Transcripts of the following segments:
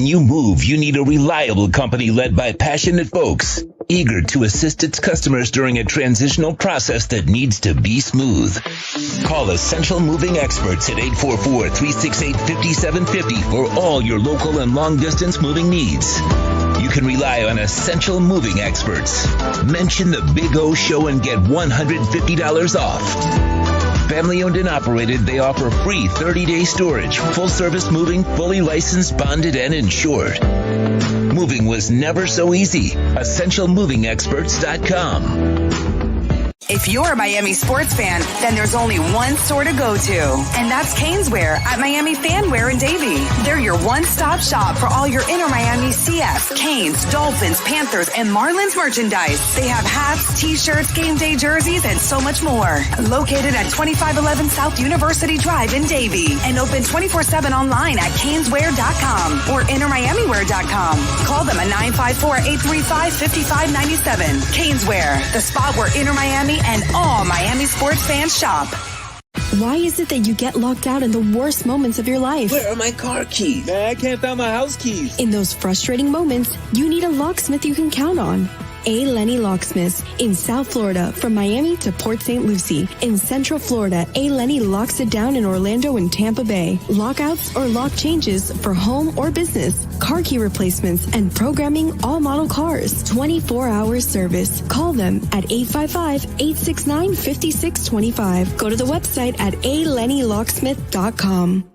When you move, you need a reliable company led by passionate folks, eager to assist its customers during a transitional process that needs to be smooth. Call Essential Moving Experts at 844-368-5750 for all your local and long-distance moving needs. You can rely on Essential Moving Experts. Mention the Big O Show and get $150 off. Family owned and operated, they offer free 30-day storage, full-service moving, fully licensed, bonded, and insured. Moving was never so easy. EssentialMovingExperts.com. If you're a Miami sports fan, then there's only one store to go to, and that's Caneswear at Miami Fanwear in Davie. They're your one-stop shop for all your Inter Miami CF, Canes, Dolphins, Panthers, and Marlins merchandise. They have hats, t-shirts, game day jerseys, and so much more. Located at 2511 South University Drive in Davie, and open 24/7 online at caneswear.com or intermiamiwear.com. Call them at 954-835-5597. Caneswear, the spot where Inter Miami and all Miami sports fans shop. Why is it that you get locked out in the worst moments of your life? Where are my car keys? Man, I can't find my house keys. In those frustrating moments, you need a locksmith you can count on. A. Lenny Locksmiths in South Florida, from Miami to Port St. Lucie. In Central Florida, A. Lenny locks it down in Orlando and Tampa Bay. Lockouts or lock changes for home or business, car key replacements, and programming all model cars. 24-hour service. Call them at 855-869-5625. Go to the website at alennylocksmith.com.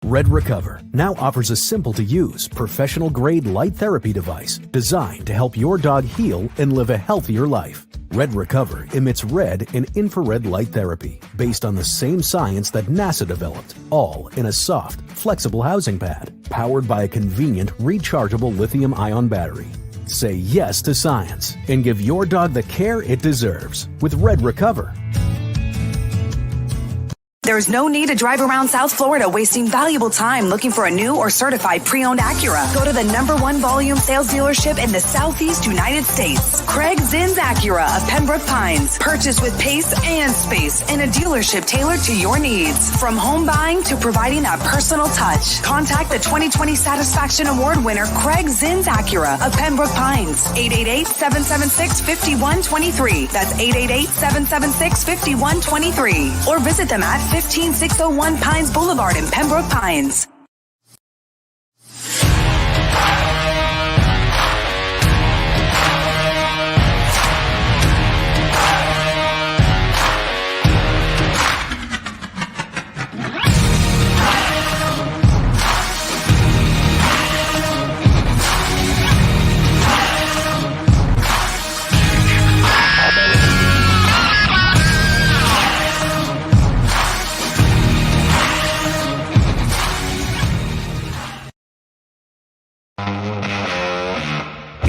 Red Recover now offers a simple-to-use, professional-grade light therapy device designed to help your dog heal and live a healthier life. Red Recover emits red and infrared light therapy based on the same science that NASA developed, all in a soft, flexible housing pad powered by a convenient, rechargeable lithium-ion battery. Say yes to science and give your dog the care it deserves with Red Recover. There's no need to drive around South Florida wasting valuable time looking for a new or certified pre-owned Acura. Go to the #1 volume sales dealership in the Southeast United States. Craig Zinn's Acura of Pembroke Pines. Purchase with pace and space in a dealership tailored to your needs. From home buying to providing that personal touch. Contact the 2020 Satisfaction Award winner Craig Zinn's Acura of Pembroke Pines. 888-776-5123. That's 888-776-5123. Or visit them at 15601 Pines Boulevard in Pembroke Pines.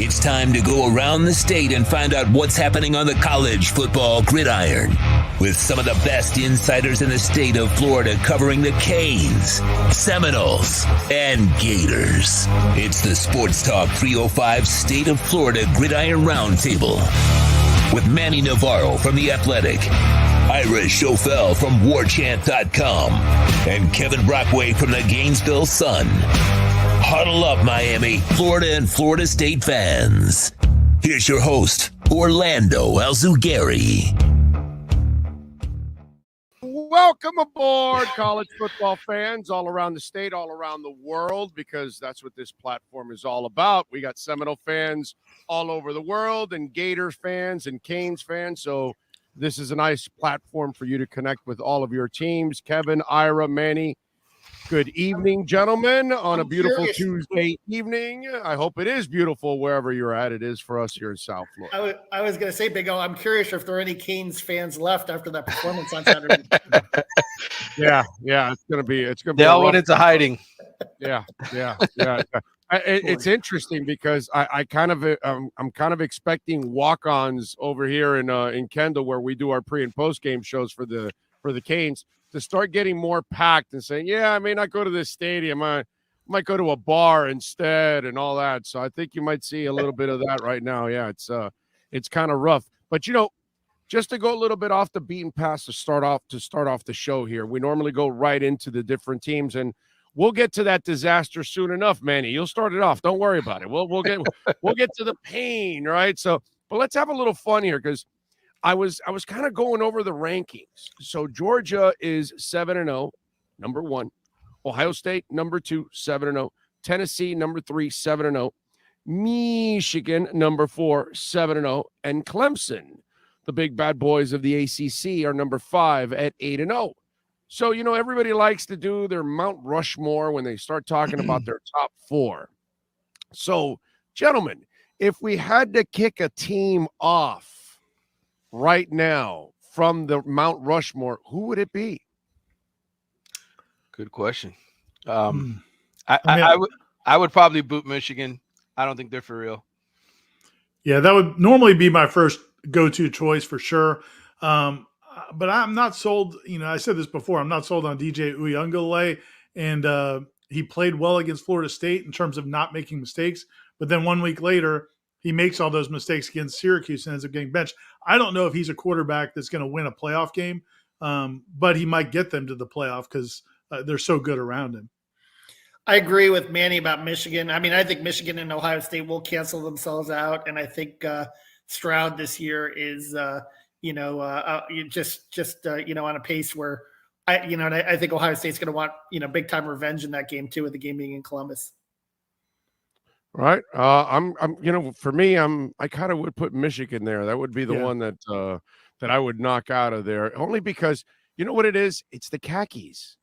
It's time to go around the state and find out what's happening on the college football gridiron, with some of the best insiders in the state of Florida covering the Canes, Seminoles, and Gators. It's the Sports Talk 305 State of Florida Gridiron Roundtable with Manny Navarro from The Athletic, Ira Schofel from warchant.com, and Kevin Brockway from the Gainesville Sun. Huddle up, Miami, Florida, and Florida State fans. Here's your host, Orlando Alzugari. Welcome aboard, college football fans all around the state, all around the world, because that's what this platform is all about. We got Seminole fans all over the world and Gators fans and Canes fans, so this is a nice platform for you to connect with all of your teams. Kevin, Ira, Manny, good evening, gentlemen, on a beautiful Tuesday evening. I hope it is beautiful wherever you're at. It is for us here in South Florida. I was going to say, Big O, I'm curious if there are any Canes fans left after that performance on Saturday. Yeah, it's going to be. They all went into hiding. Yeah. It's interesting because I'm kind of expecting walk-ons over here in Kendall, where we do our pre and post game shows for the Canes, to start getting more packed and saying, yeah, I may not go to this stadium. I might go to a bar instead and all that. So I think you might see a little bit of that right now. Yeah, it's kind of rough. But, just to go a little bit off the beaten path to start off the show here, we normally go right into the different teams. And We'll get to that disaster soon enough, Manny. You'll start it off. Don't worry about it. We'll get to the pain, right? So, but let's have a little fun here because I was kind of going over the rankings. So Georgia is 7-0, number 1. Ohio State, number 2, 7-0. Tennessee, number 3, 7-0. Michigan, number 4, 7-0. And Clemson, the big bad boys of the ACC, are number 5 at 8-0. So, everybody likes to do their Mount Rushmore when they start talking about their top 4. So, gentlemen, if we had to kick a team off right now from the Mount Rushmore, who would it be? Good question. I would probably boot Michigan. I don't think they're for real. Yeah, that would normally be my first go-to choice for sure. But I'm not sold. I said this before. I'm not sold on DJ Uyunglele, and he played well against Florida State in terms of not making mistakes. But then 1 week later, he makes all those mistakes against Syracuse and ends up getting benched. I don't know if he's a quarterback that's going to win a playoff game, but he might get them to the playoff because they're so good around him. I agree with Manny about Michigan. I mean, I think Michigan and Ohio State will cancel themselves out, and I think Stroud this year is on a pace where I think Ohio State's going to want big time revenge in that game too, with the game being in Columbus. Right. I'm for me, I kind of would put Michigan there. That would be the one that I would knock out of there, only because you know what it is? It's the khakis.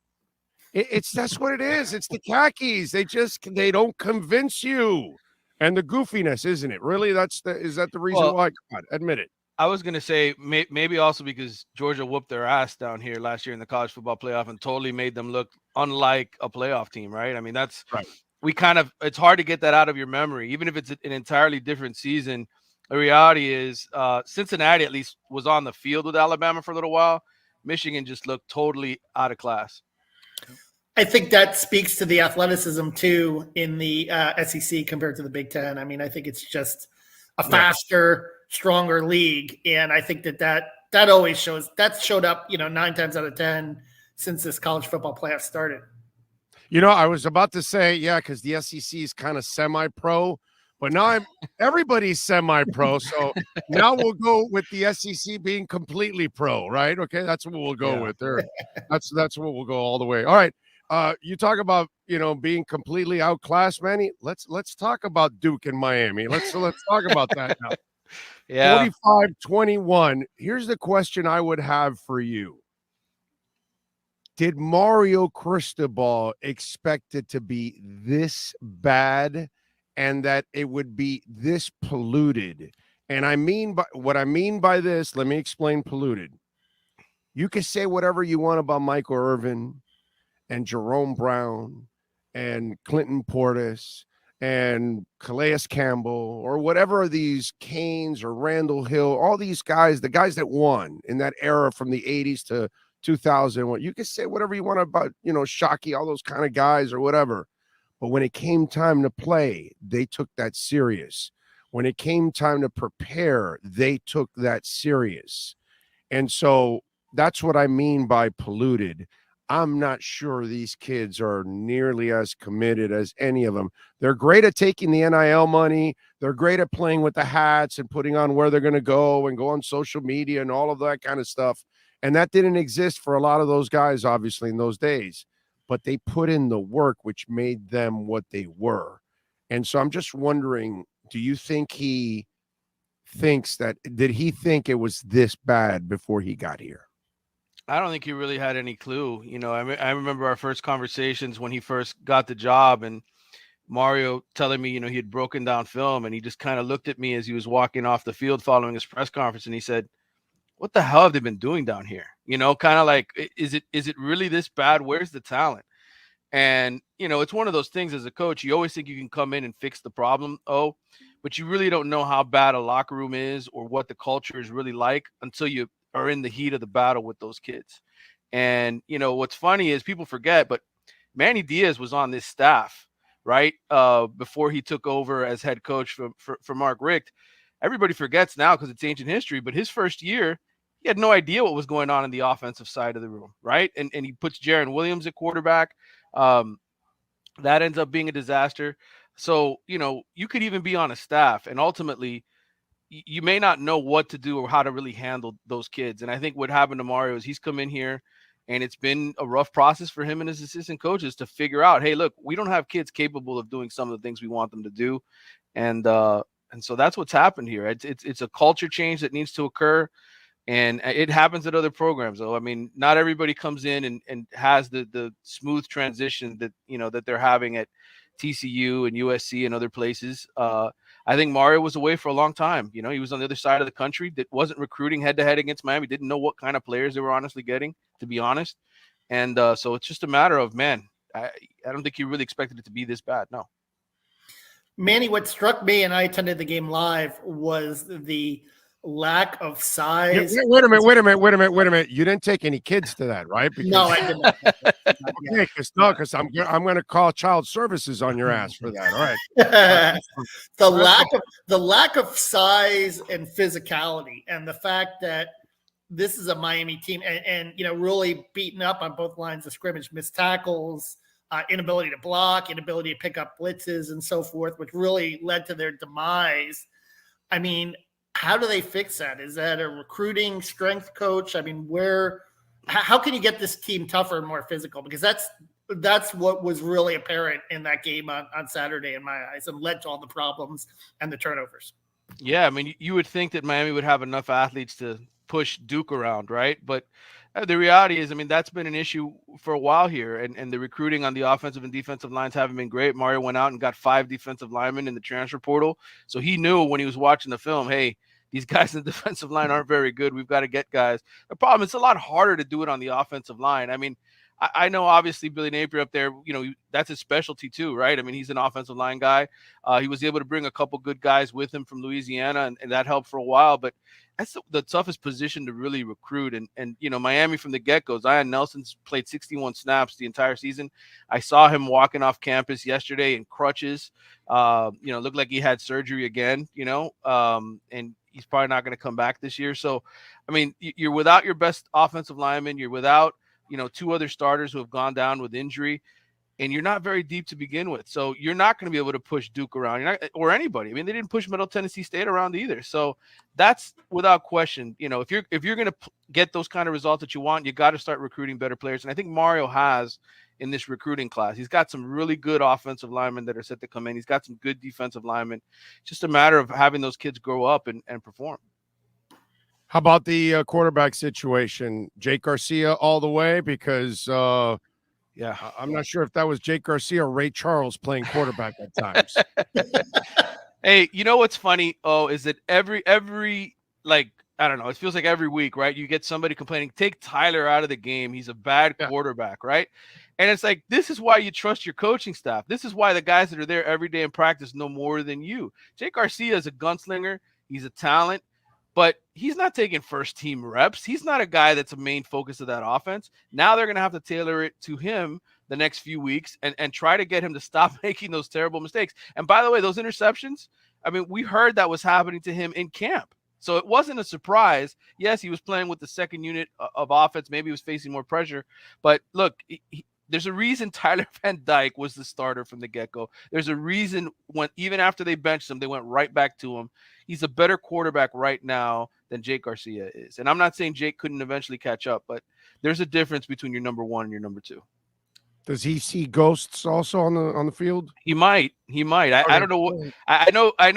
That's what it is. It's the khakis. They don't convince you. And the goofiness, isn't it? Really? Is that the reason why? God, admit it. I was going to say maybe also because Georgia whooped their ass down here last year in the college football playoff and totally made them look unlike a playoff team, right? I mean, that's right. It's hard to get that out of your memory, even if it's an entirely different season. The reality is Cincinnati at least was on the field with Alabama for a little while. Michigan just looked totally out of class. I think that speaks to the athleticism too in the SEC compared to the Big Ten. I mean, I think it's just a faster, stronger league, and I think that always showed up 9 times out of 10 since this college football playoff started. I was about to say because the SEC is kind of semi-pro, but now everybody's semi-pro. So now we'll go with the SEC being completely pro, right? Okay, that's what we'll go with there. That's what we'll go all the way. All right. You talk about being completely outclassed, Manny. Let's talk about Duke and Miami. Let's talk about that now. Yeah, 45-21. Here's the question I would have for you: did Mario Cristobal expect it to be this bad, and that it would be this polluted? And what I mean by this, let me explain polluted. You can say whatever you want about Michael Irvin and Jerome Brown and Clinton Portis and Calais Campbell or whatever of these Canes or Randall Hill, all these guys, the guys that won in that era from the 80s to 2001. You can say whatever you want about, Shockey, all those kind of guys or whatever. But when it came time to play, they took that serious. When it came time to prepare, they took that serious. And so that's what I mean by polluted. I'm not sure these kids are nearly as committed as any of them. They're great at taking the NIL money. They're great at playing with the hats and putting on where they're going to go and go on social media and all of that kind of stuff. And that didn't exist for a lot of those guys, obviously, in those days. But they put in the work, which made them what they were. And so I'm just wondering, do you think did he think it was this bad before he got here? I don't think he really had any clue. I remember our first conversations when he first got the job and Mario telling me, he had broken down film, and he just kind of looked at me as he was walking off the field following his press conference. And he said, what the hell have they been doing down here? Kind of like, is it really this bad? Where's the talent? And, it's one of those things as a coach, you always think you can come in and fix the problem. But you really don't know how bad a locker room is or what the culture is really like until you are in the heat of the battle with those kids. And, what's funny is people forget, but Manny Diaz was on this staff, right? Before he took over as head coach for Mark Richt. Everybody forgets now because it's ancient history, but his first year, he had no idea what was going on in the offensive side of the room, right? And he puts Jaron Williams at quarterback. That ends up being a disaster. So, you could even be on a staff, and ultimately you may not know what to do or how to really handle those kids. And I think what happened to Mario is he's come in here and it's been a rough process for him and his assistant coaches to figure out, hey, look, we don't have kids capable of doing some of the things we want them to do. And so that's what's happened here. It's a culture change that needs to occur. And it happens at other programs, though. I mean, not everybody comes in and has the smooth transition that, that they're having at TCU and USC and other places. I think Mario was away for a long time. He was on the other side of the country, that wasn't recruiting head to head against Miami, didn't know what kind of players they were honestly getting, to be honest. And so it's just a matter of, man, I don't think he really expected it to be this bad. No. Manny, what struck me, and I attended the game live, was the lack of size. Yeah, wait a minute. You didn't take any kids to that, right? Because, no, I didn't. Because I'm going to call child services on your ass for that. All right. the lack of size and physicality, and the fact that this is a Miami team, and really beaten up on both lines of scrimmage, missed tackles, inability to block, inability to pick up blitzes, and so forth, which really led to their demise. I mean, how do they fix that? Is that a recruiting strength coach? I mean, how can you get this team tougher and more physical? Because that's what was really apparent in that game on Saturday in my eyes, and led to all the problems and the turnovers. Yeah, I mean, you would think that Miami would have enough athletes to push Duke around, right? But the reality is, I mean, that's been an issue for a while here, and the recruiting on the offensive and defensive lines haven't been great. Mario went out and got 5 defensive linemen in the transfer portal, so he knew when he was watching the film, hey, these guys in the defensive line aren't very good. We've got to get guys. The problem, it's a lot harder to do it on the offensive line. I mean, I know obviously Billy Napier up there, that's his specialty too, right? I mean, he's an offensive line guy. He was able to bring a couple good guys with him from Louisiana, and that helped for a while. But that's the toughest position to really recruit. And Miami from the get-go, Zion Nelson's played 61 snaps the entire season. I saw him walking off campus yesterday in crutches. Looked like he had surgery again, and he's probably not going to come back this year. So, I mean, you're without your best offensive lineman. You're without, 2 other starters who have gone down with injury, and you're not very deep to begin with. So you're not going to be able to push Duke around, or anybody. I mean, they didn't push Middle Tennessee State around either. So that's without question. If you're going to get those kind of results that you want, you got to start recruiting better players. And I think Mario has in this recruiting class. He's got some really good offensive linemen that are set to come in. He's got some good defensive linemen. It's just a matter of having those kids grow up and perform. How about the quarterback situation? Jake Garcia all the way? Because I'm not sure if that was Jake Garcia or Ray Charles playing quarterback at times. Hey, you know what's funny? Is that every I don't know, it feels like every week, right? You get somebody complaining, take Tyler out of the game. He's a bad quarterback, right? And it's like, this is why you trust your coaching staff. This is why the guys that are there every day in practice know more than you. Jake Garcia is a gunslinger. He's a talent, but he's not taking first team reps. He's not a guy that's a main focus of that offense. Now they're going to have to tailor it to him the next few weeks and try to get him to stop making those terrible mistakes. And by the way, those interceptions, I mean, we heard that was happening to him in camp. So it wasn't a surprise. Yes, he was playing with the second unit of offense. Maybe he was facing more pressure. But look, there's a reason Tyler Van Dyke was the starter from the get-go. There's a reason when even after they benched him, they went right back to him. He's a better quarterback right now than Jake Garcia is. And I'm not saying Jake couldn't eventually catch up, but there's a difference between your number 1 and your number 2. Does he see ghosts also on the field? He might. I don't know. I know. I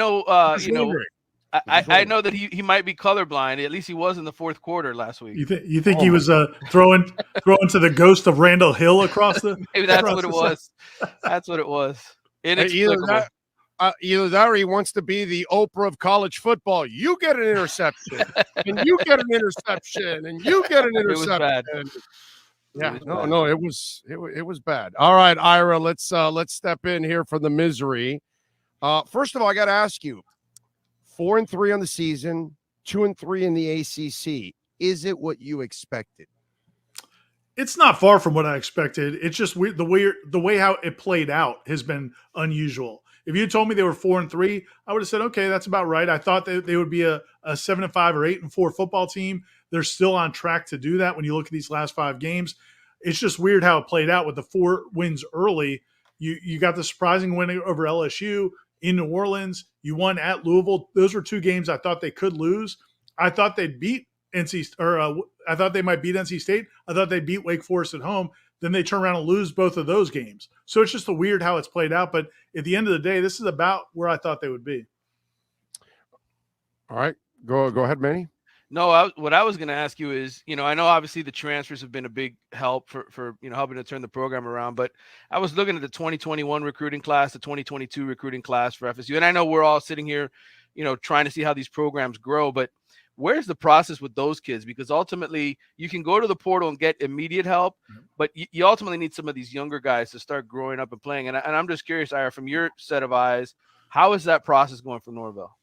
know that he might be colorblind. At least he was in the fourth quarter last week. You think he was throwing to the ghost of Randall Hill across the? Maybe that's what it was. That's what it was. Inexplicable. Either that or he wants to be the Oprah of college football. You get an interception, and you get an interception, and you get an interception. It was bad. Yeah, no, it was bad. All right, Ira, let's step in here for the misery. First of all, I got to ask you: 4-3 on the season, 2-3 in the ACC. Is it what you expected? It's not far from what I expected. It's just weird. The way how it played out has been unusual. If you told me they were 4-3, I would have said, okay, that's about right. I thought that they would be a 7-5 or 8-4 football team. They're still on track to do that when you look at these last 5 games. It's just weird how it played out with the 4 wins early. You got the surprising win over LSU in New Orleans. You won at Louisville. Those were 2 games I thought they could lose. I thought they'd beat I thought they might beat NC State. I thought they'd beat Wake Forest at home. Then they turn around and lose both of those games. So it's just a weird how it's played out. But at the end of the day, this is about where I thought they would be. All right, go ahead, Manny. No, what I was going to ask you is, I know obviously the transfers have been a big help for helping to turn the program around, but I was looking at the 2021 recruiting class, the 2022 recruiting class for FSU, and I know we're all sitting here, trying to see how these programs grow, but where's the process with those kids? Because ultimately you can go to the portal and get immediate help, but you ultimately need some of these younger guys to start growing up and playing. And I'm just curious, Ira, from your set of eyes, how is that process going for Norvell?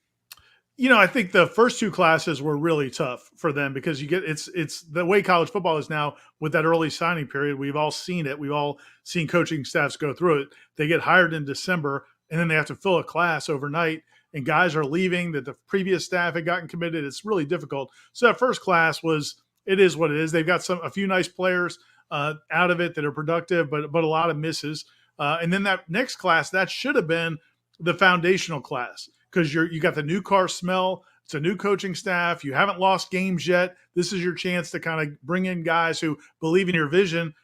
I think the first 2 classes were really tough for them because it's the way college football is now with that early signing period. We've all seen it. We've all seen coaching staffs go through it. They get hired in December and then they have to fill a class overnight and guys are leaving that the previous staff had gotten committed. It's really difficult. So that first class it is what it is. They've got a few nice players out of it that are productive, but a lot of misses. And then that next class, that should have been the foundational class. Because you got the new car smell. It's a new coaching staff. You haven't lost games yet. This is your chance to kind of bring in guys who believe in your vision.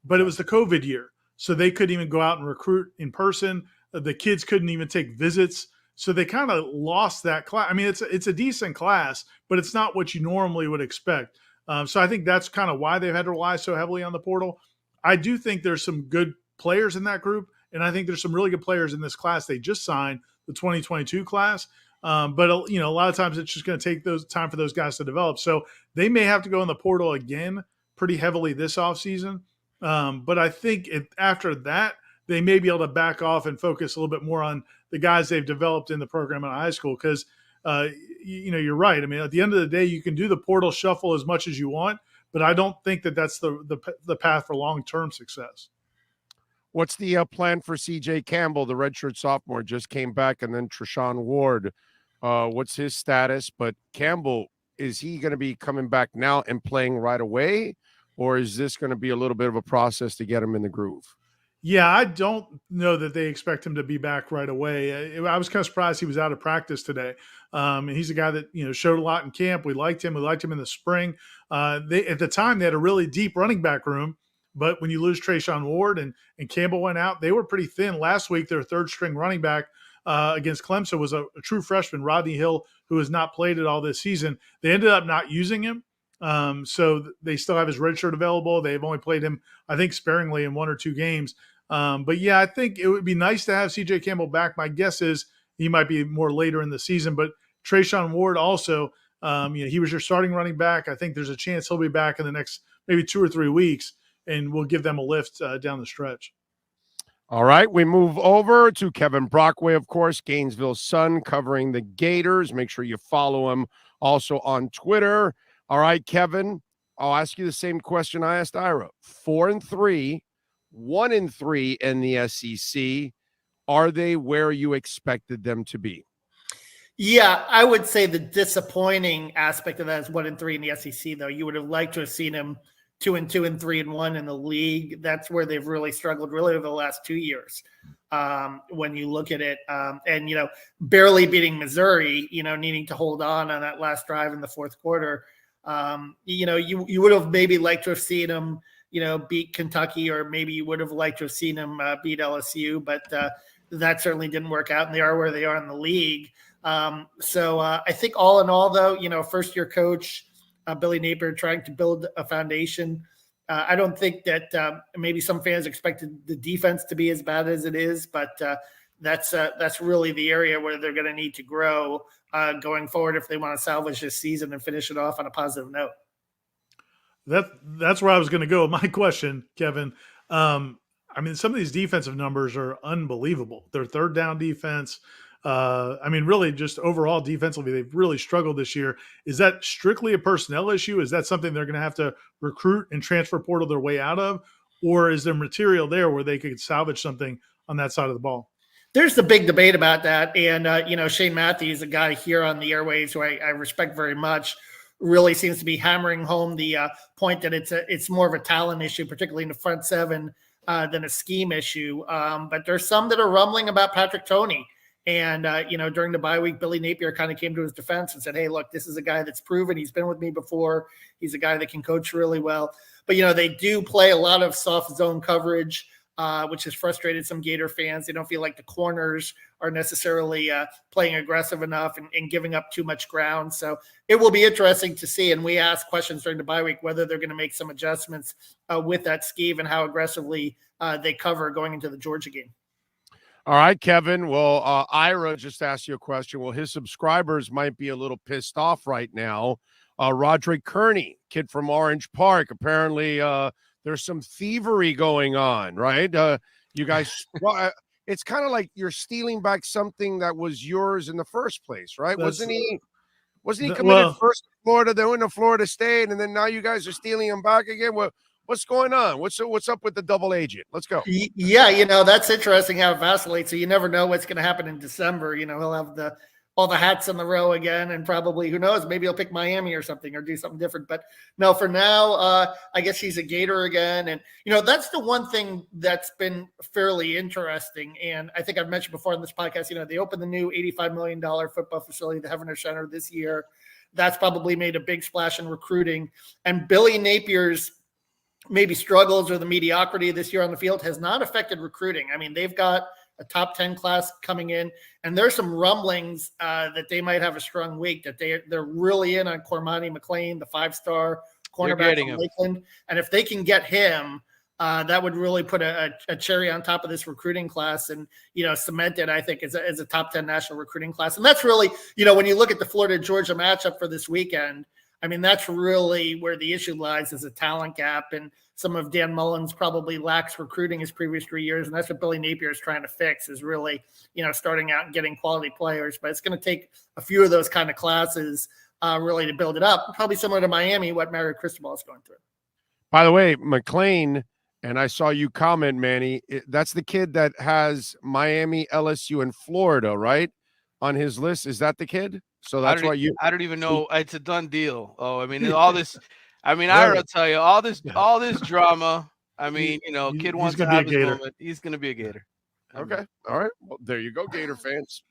But it was the COVID year, so they couldn't even go out and recruit in person. The kids couldn't even take visits, so they kind of lost that class. I mean, it's a decent class, but it's not what you normally would expect. So I think that's kind of why they've had to rely so heavily on the portal. I do think there's some good players in that group, and I think there's some really good players in this class they just signed, the 2022 class. But a lot of times it's just going to take time for those guys to develop. So they may have to go in the portal again pretty heavily this offseason. But I think after that, they may be able to back off and focus a little bit more on the guys they've developed in the program in high school. Because, you're right. I mean, at the end of the day, you can do the portal shuffle as much as you want, but I don't think that's the path for long-term success. What's the plan for C.J. Campbell, the redshirt sophomore, just came back, and then Treshaun Ward? What's his status? But Campbell, is he going to be coming back now and playing right away, or is this going to be a little bit of a process to get him in the groove? Yeah, I don't know that they expect him to be back right away. I was kind of surprised he was out of practice today. And he's a guy that showed a lot in camp. We liked him. We liked him in the spring. At the time, they had a really deep running back room. But when you lose Treshaun Ward and Campbell went out, they were pretty thin. Last week, their third-string running back against Clemson was a true freshman, Rodney Hill, who has not played at all this season. They ended up not using him, so they still have his red shirt available. They've only played him, I think, sparingly in 1 or 2 games. But, yeah, I think it would be nice to have C.J. Campbell back. My guess is he might be more later in the season. But Treshaun Ward also, he was your starting running back. I think there's a chance he'll be back in the next maybe 2 or 3 weeks. And we'll give them a lift down the stretch. All right, we move over to Kevin Brockway, of course, Gainesville Sun, covering the Gators. Make sure you follow him also on Twitter. All right, Kevin, I'll ask you the same question I asked Ira. 4-3, 1-3 in the SEC. Are they where you expected them to be? Yeah, I would say the disappointing aspect of that is 1-3 in the SEC, though. You would have liked to have seen them 2-2 and 3-1 in the league. That's where they've really struggled really over the last 2 years. When you look at it and, barely beating Missouri, needing to hold on that last drive in the fourth quarter. You would have maybe liked to have seen them, beat Kentucky, or maybe you would have liked to have seen them beat LSU, but that certainly didn't work out, and they are where they are in the league. So I think all in all, though, first-year coach, Billy Napier trying to build a foundation. I don't think that maybe some fans expected the defense to be as bad as it is, but that's really the area where they're going to need to grow going forward if they want to salvage this season and finish it off on a positive note. That's where I was going to go with my question, Kevin. Some of these defensive numbers are unbelievable. Their third down defense, really just overall defensively, they've really struggled this year. Is that strictly a personnel issue? Is that something they're going to have to recruit and transfer portal their way out of? Or is there material there where they could salvage something on that side of the ball? There's the big debate about that. And, Shane Matthews, a guy here on the airwaves who I respect very much, really seems to be hammering home the point that it's more of a talent issue, particularly in the front seven than a scheme issue. But there's some that are rumbling about Patrick Toney. And, during the bye week, Billy Napier kind of came to his defense and said, hey, look, this is a guy that's proven. He's been with me before. He's a guy that can coach really well. But, they do play a lot of soft zone coverage, which has frustrated some Gator fans. They don't feel like the corners are necessarily playing aggressive enough and giving up too much ground. So it will be interesting to see. And we asked questions during the bye week whether they're going to make some adjustments with that scheme and how aggressively they cover going into the Georgia game. All right, Kevin. Well, Ira just asked you a question. Well, his subscribers might be a little pissed off right now. Roderick Kearney, kid from Orange Park. Apparently, there's some thievery going on, right? You guys, it's kind of like you're stealing back something that was yours in the first place, right? Wasn't he committed first to Florida, then went to Florida State, and then now you guys are stealing him back again? What's going on? What's up with the double agent? Let's go. Yeah, that's interesting how it vacillates. So you never know what's going to happen in December. He'll have all the hats in the row again, and probably, who knows, maybe he'll pick Miami or something or do something different. But no, for now, I guess he's a Gator again. And, that's the one thing that's been fairly interesting. And I think I've mentioned before on this podcast, they opened the new $85 million football facility, the Heavener Center, this year. That's probably made a big splash in recruiting. And Billy Napier's maybe struggles or the mediocrity this year on the field has not affected recruiting. I mean, they've got a top 10 class coming in, and there's some rumblings that they might have a strong week, that they're really in on Cormani McLean, the 5-star cornerback from Lakeland. And if they can get him, that would really put a cherry on top of this recruiting class and, cement it, I think, as a top 10 national recruiting class. And that's really, when you look at the Florida-Georgia matchup for this weekend, I mean, that's really where the issue lies, is a talent gap. And some of Dan Mullen's probably lacks recruiting his previous 3 years. And that's what Billy Napier is trying to fix, is really, starting out and getting quality players. But it's going to take a few of those kind of classes really to build it up. Probably similar to Miami, what Mario Cristobal is going through. By the way, McLean, and I saw you comment, Manny, that's the kid that has Miami, LSU, and Florida, right, on his list. Is that the kid? So that's why I don't even know. It's a done deal. Oh, I mean, all this. I mean, I will tell you, all this drama. I mean, kid wants to have his moment. He's going to be a Gator. Okay. All right. Well, there you go, Gator fans.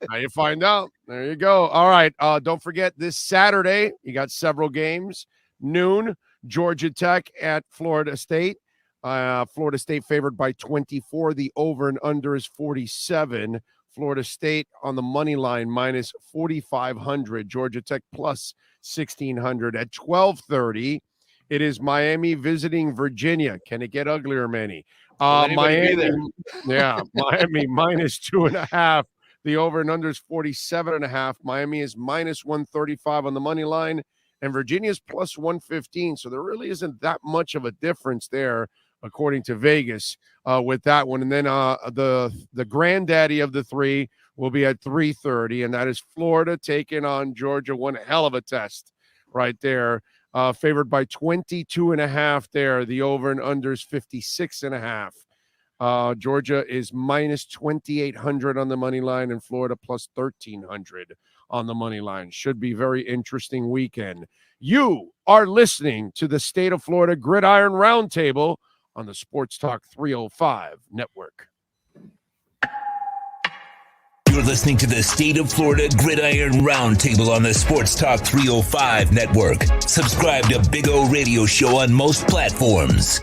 Now you find out. There you go. All right. Don't forget, this Saturday, you got several games. Noon, Georgia Tech at Florida State. Florida State favored by 24. The over and under is 47. Florida State on the money line minus 4,500. Georgia Tech plus 1,600. At 12:30, it is Miami visiting Virginia. Can it get uglier, Manny? Miami, Miami minus 2.5. The over and under is 47.5. Miami is minus 135 on the money line, and Virginia is plus 115. So there really isn't that much of a difference there, according to Vegas, with that one. And then the granddaddy of the three will be at 3:30, and that is Florida taking on Georgia. One hell of a test right there. Favored by 22.5 there. The over and under is 56.5. Georgia is minus 2,800 on the money line, and Florida plus 1,300 on the money line. Should be very interesting weekend. You are listening to the State of Florida Gridiron Roundtable on the Sportstalk305 Network. You're listening to the State of Florida Gridiron Roundtable on the Sportstalk305 Network. Subscribe to Big O Radio Show on most platforms.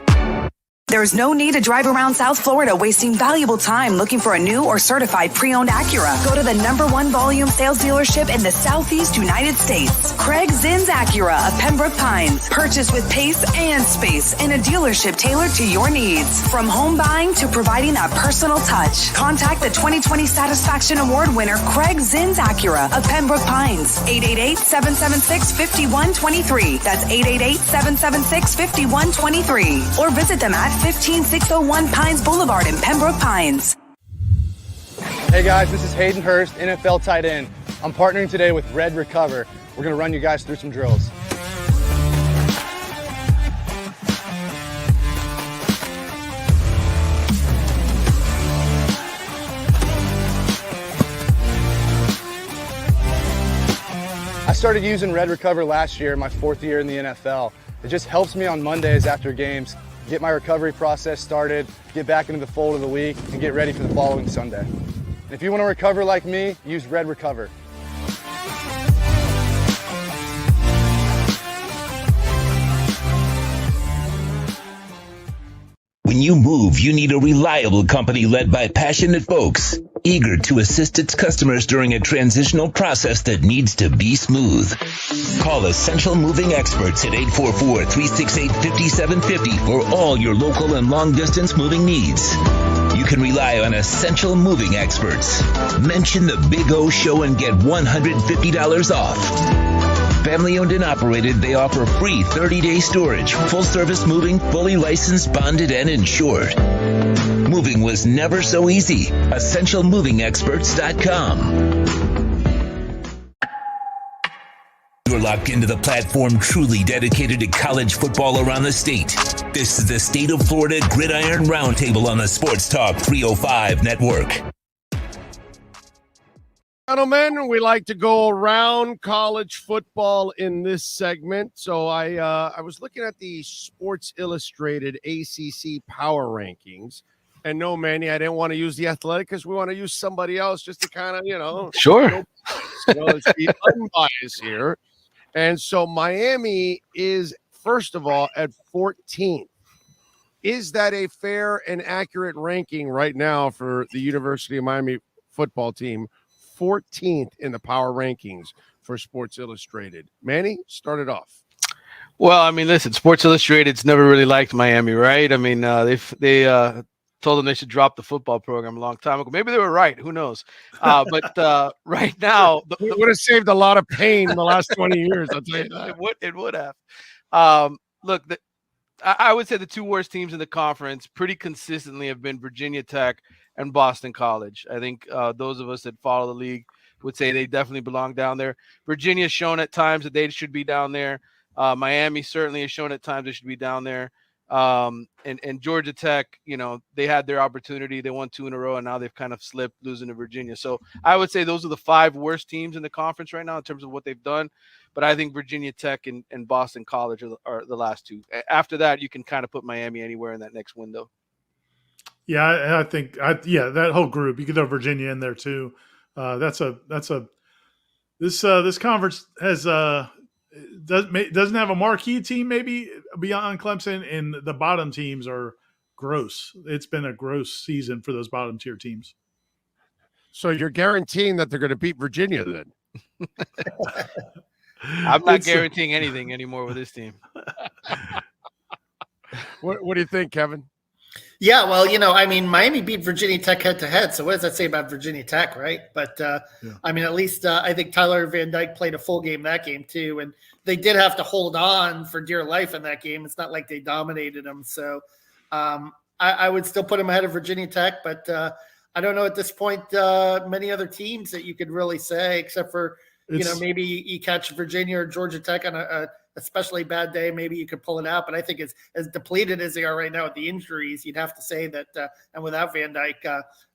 There's no need to drive around South Florida wasting valuable time looking for a new or certified pre-owned Acura. Go to the #1 volume sales dealership in the Southeast United States. Craig Zinn's Acura of Pembroke Pines. Purchase with pace and space in a dealership tailored to your needs. From home buying to providing that personal touch. Contact the 2020 Satisfaction Award winner Craig Zinn's Acura of Pembroke Pines. 888-776-5123. That's 888-776-5123. Or visit them at 15601 Pines Boulevard in Pembroke Pines. Hey guys, this is Hayden Hurst, NFL tight end. I'm partnering today with Red Recover. We're going to run you guys through some drills. I started using Red Recover last year, my 4th year in the NFL. It just helps me on Mondays after games get my recovery process started, get back into the fold of the week, and get ready for the following Sunday. And if you want to recover like me, use Red Recover. When you move, you need a reliable company led by passionate folks, eager to assist its customers during a transitional process that needs to be smooth. Call Essential Moving Experts at 844-368-5750 for all your local and long-distance moving needs. You can rely on Essential Moving Experts. Mention the Big O Show and get $150 off. Family owned and operated, they offer free 30-day storage, full-service moving, fully licensed, bonded, and insured. Moving was never so easy. EssentialMovingExperts.com. You're locked into the platform truly dedicated to college football around the state. This is the State of Florida Gridiron Roundtable on the Sportstalk305 Network. Gentlemen, we like to go around college football in this segment. So I was looking at the Sports Illustrated ACC Power Rankings. And no, Manny, I didn't want to use the Athletic because we want to use somebody else just to kind of, Sure. Let's be unbiased here. And so Miami is, first of all, at 14th. Is that a fair and accurate ranking right now for the University of Miami football team? 14th in the power rankings for Sports Illustrated. Manny, start it off. Well, I mean, listen, Sports Illustrated's never really liked Miami, right? I mean, they told them they should drop the football program a long time ago. Maybe they were right. Who knows? But right now, it would have saved a lot of pain in the last 20 years. I'll tell you that. It would have. Look, I would say the two worst teams in the conference pretty consistently have been Virginia Tech and Boston College. I think those of us that follow the league would say they definitely belong down there. Virginia's shown at times that they should be down there. Miami certainly has shown at times they should be down there. And Georgia Tech, they had their opportunity. They won 2 in a row, and now they've kind of slipped, losing to Virginia. So I would say those are the 5 worst teams in the conference right now in terms of what they've done. But I think Virginia Tech and Boston College are the last 2. After that, you can kind of put Miami anywhere in that next window. Yeah, I think that whole group. You could throw Virginia in there too. This conference has doesn't have a marquee team maybe beyond Clemson, and the bottom teams are gross. It's been a gross season for those bottom tier teams. So you're guaranteeing that they're going to beat Virginia then? I'm not guaranteeing anything anymore with this team. What do you think, Kevin? Yeah, well, Miami beat Virginia Tech head-to-head, so what does that say about Virginia Tech, right? But, I mean, at least I think Tyler Van Dyke played a full game that game too, and they did have to hold on for dear life in that game. It's not like they dominated them, so I would still put them ahead of Virginia Tech, but I don't know at this point many other teams that you could really say, except for, maybe you catch Virginia or Georgia Tech on a especially bad day, maybe you could pull it out. But I think as depleted as they are right now with the injuries, you'd have to say that, and without Van Dyke,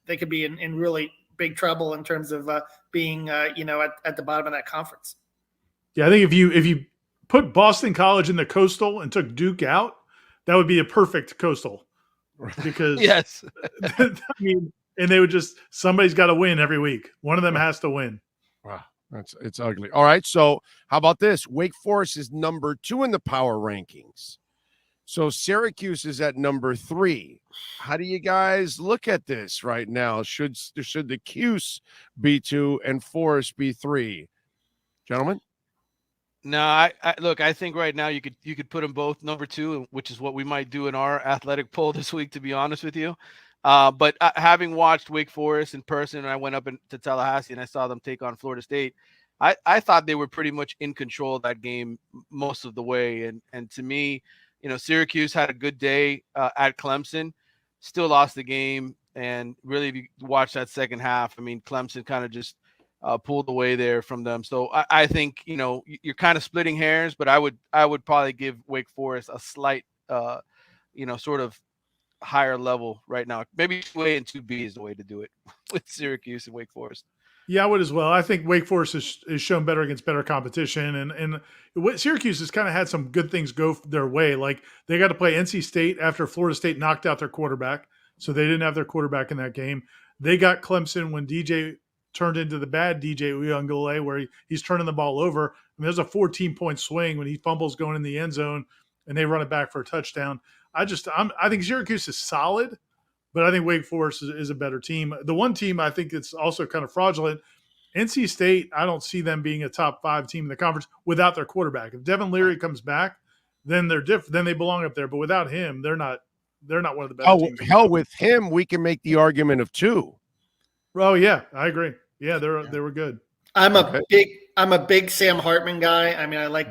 they could be in really big trouble in terms of being, at the bottom of that conference. Yeah, I think if you put Boston College in the Coastal and took Duke out, that would be a perfect Coastal. Because yes, I mean, and they would somebody's got to win every week. One of them has to win. Wow. It's ugly. All right. So how about this? Wake Forest is number 2 in the power rankings. So Syracuse is at number 3. How do you guys look at this right now? Should the Cuse be 2 and Forest be 3? Gentlemen? No, I look, I think right now you could put them both number 2, which is what we might do in our athletic poll this week, to be honest with you. But having watched Wake Forest in person, and I went up to Tallahassee and I saw them take on Florida State, I thought they were pretty much in control of that game most of the way. And to me, Syracuse had a good day at Clemson, still lost the game. And really, if you watch that second half, I mean, Clemson kind of just pulled away there from them. So I think, you're kind of splitting hairs, but I would probably give Wake Forest a slight, sort of higher level right now. Maybe 2A and 2B is the way to do it with Syracuse and Wake Forest. Yeah, I would as well. I think Wake Forest is shown better against better competition, and Syracuse has kind of had some good things go their way. Like they got to play NC State after Florida State knocked out their quarterback, so they didn't have their quarterback in that game. They got Clemson when DJ turned into the bad DJ Uyunglele, where he's turning the ball over. I mean, there's a 14-point swing when he fumbles going in the end zone, and they run it back for a touchdown. I think Syracuse is solid, but I think Wake Forest is a better team. The one team I think it's also kind of fraudulent, NC State, I don't see them being a top 5 team in the conference without their quarterback. If Devin Leary comes back, then they're different. Then they belong up there. But without him, they're not one of the best teams. Hell, with him, we can make the argument of 2. Oh yeah, I agree. Yeah, they were good. I'm a big Sam Hartman guy. I mean, I like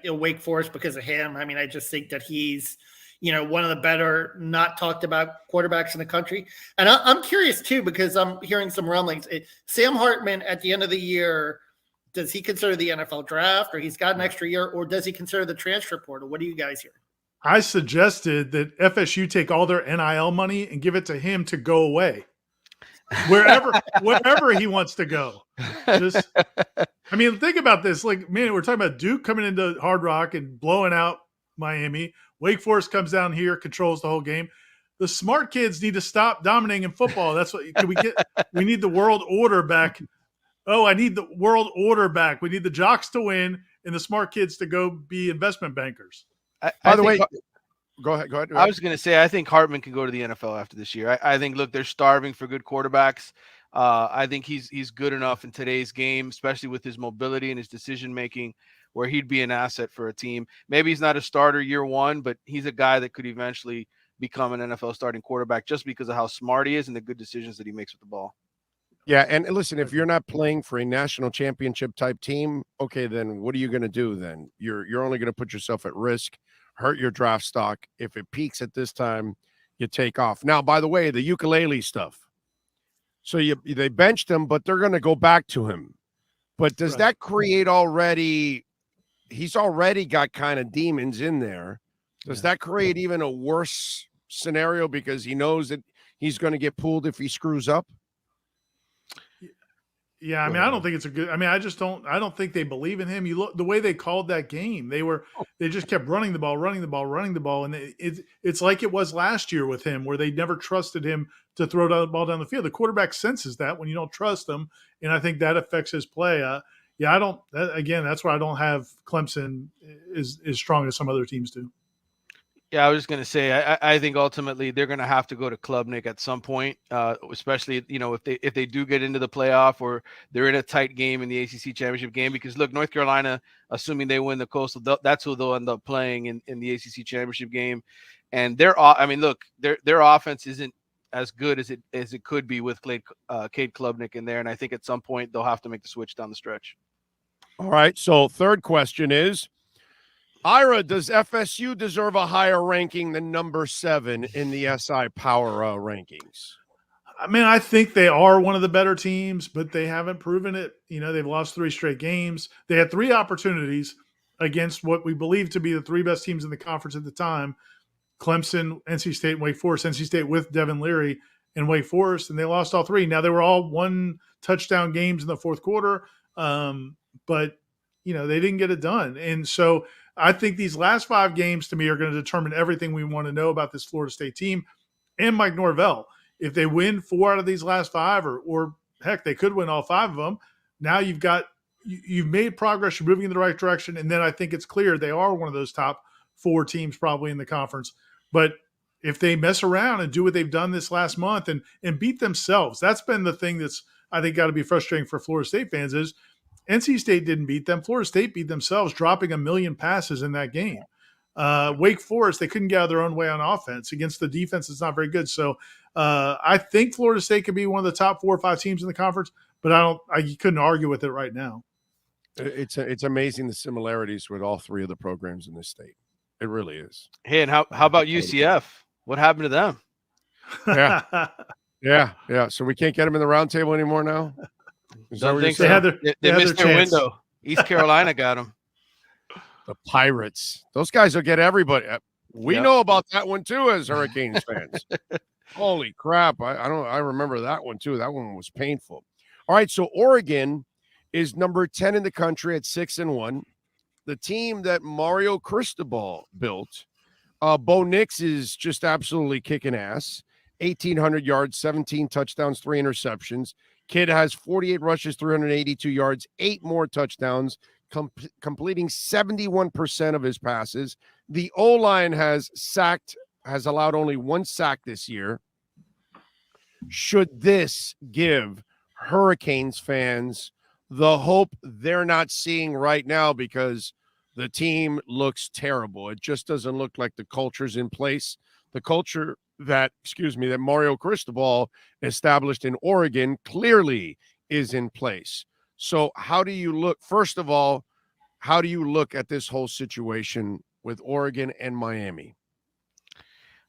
Wake Forest because of him. I mean, I just think that he's one of the better not talked about quarterbacks in the country. And I'm curious too, because I'm hearing some rumblings. Sam Hartman at the end of the year, does he consider the NFL draft, or he's got an extra year, or does he consider the transfer portal? What do you guys hear? I suggested that FSU take all their NIL money and give it to him to go away. Wherever he wants to go. I mean, think about this. Like, man, we're talking about Duke coming into Hard Rock and blowing out Miami. Wake Forest comes down here, controls the whole game. The smart kids need to stop dominating in football. That's what we need the world order back. Oh, I need the world order back. We need the jocks to win and the smart kids to go be investment bankers. By the way, go ahead. I was going to say, I think Hartman can go to the NFL after this year. I think, look, they're starving for good quarterbacks. I think he's good enough in today's game, especially with his mobility and his decision-making, where he'd be an asset for a team. Maybe he's not a starter year one, but he's a guy that could eventually become an NFL starting quarterback just because of how smart he is and the good decisions that he makes with the ball. Yeah, and listen, if you're not playing for a national championship type team, okay, then what are you going to do then? You're only going to put yourself at risk, hurt your draft stock. If it peaks at this time, you take off. Now, by the way, the ukulele stuff. So they benched him, but they're going to go back to him. But does that create already – he's already got kind of demons in there. Does that create even a worse scenario because he knows that he's going to get pulled if he screws up? Yeah, I mean, I don't think it's a good. I mean, I don't think they believe in him. You look the way they called that game. They just kept running the ball, and it's like it was last year with him, where they never trusted him to throw the ball down the field. The quarterback senses that when you don't trust them, and I think that affects his play. Yeah, I don't. Again, that's why I don't have Clemson as strong as some other teams do. Yeah, I was just going to say, I think ultimately they're going to have to go to Klubnik at some point, especially, if they do get into the playoff or they're in a tight game in the ACC championship game. Because, look, North Carolina, assuming they win the Coastal, that's who they'll end up playing in the ACC championship game. And their offense isn't as good as it could be with Cade Klubnik in there. And I think at some point they'll have to make the switch down the stretch. All right, so third question is, Ira, does FSU deserve a higher ranking than number 7 in the SI Power rankings? I mean, I think they are one of the better teams, but they haven't proven it. They've lost 3 straight games. They had 3 opportunities against what we believe to be the 3 best teams in the conference at the time: Clemson, NC State, and Wake Forest. NC State with Devin Leary and Wake Forest, and they lost all 3. Now, they were all 1-touchdown games in the fourth quarter, but they didn't get it done. And so I think these last 5 games to me are going to determine everything we want to know about this Florida State team and Mike Norvell. If they win 4 out of these last 5, or heck, they could win all 5 of them. Now you've made progress. You're moving in the right direction. And then I think it's clear they are one of those top 4 teams probably in the conference. But if they mess around and do what they've done this last month and beat themselves, that's been the thing that's, I think, got to be frustrating for Florida State fans is NC State didn't beat them. Florida State beat themselves, dropping 1 million passes in that game. Wake Forest, they couldn't get out of their own way on offense against the defense that's not very good. So I think Florida State could be one of the top 4 or 5 teams in the conference, but I couldn't argue with it right now. It's amazing the similarities with all 3 of the programs in this state. It really is. Hey, and how about UCF? What happened to them? Yeah. So we can't get them in the roundtable anymore now? Don't think so. They missed their window. East Carolina got them. The Pirates. Those guys will get everybody. We know about that one too as Hurricanes fans. Holy crap. I remember that one too. That one was painful. All right, so Oregon is number 10 in the country at 6-1. The team that Mario Cristobal built, Bo Nix is just absolutely kicking ass. 1,800 yards, 17 touchdowns, 3 interceptions. Kid has 48 rushes, 382 yards, 8 more touchdowns, completing 71% of his passes. The O-line has allowed only 1 sack this year. Should this give Hurricanes fans the hope they're not seeing right now, because the team looks terrible? It just doesn't look like the culture's in place. The culture that Mario Cristobal established in Oregon clearly is in place. So how do you look, first of all, how do you look at this whole situation with Oregon and Miami?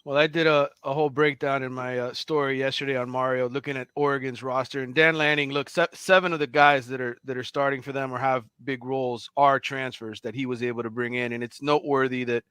Well, I did a whole breakdown in my story yesterday on Mario, looking at Oregon's roster. And Dan Lanning, look, 7 of the guys that are starting for them or have big roles are transfers that he was able to bring in. And it's noteworthy that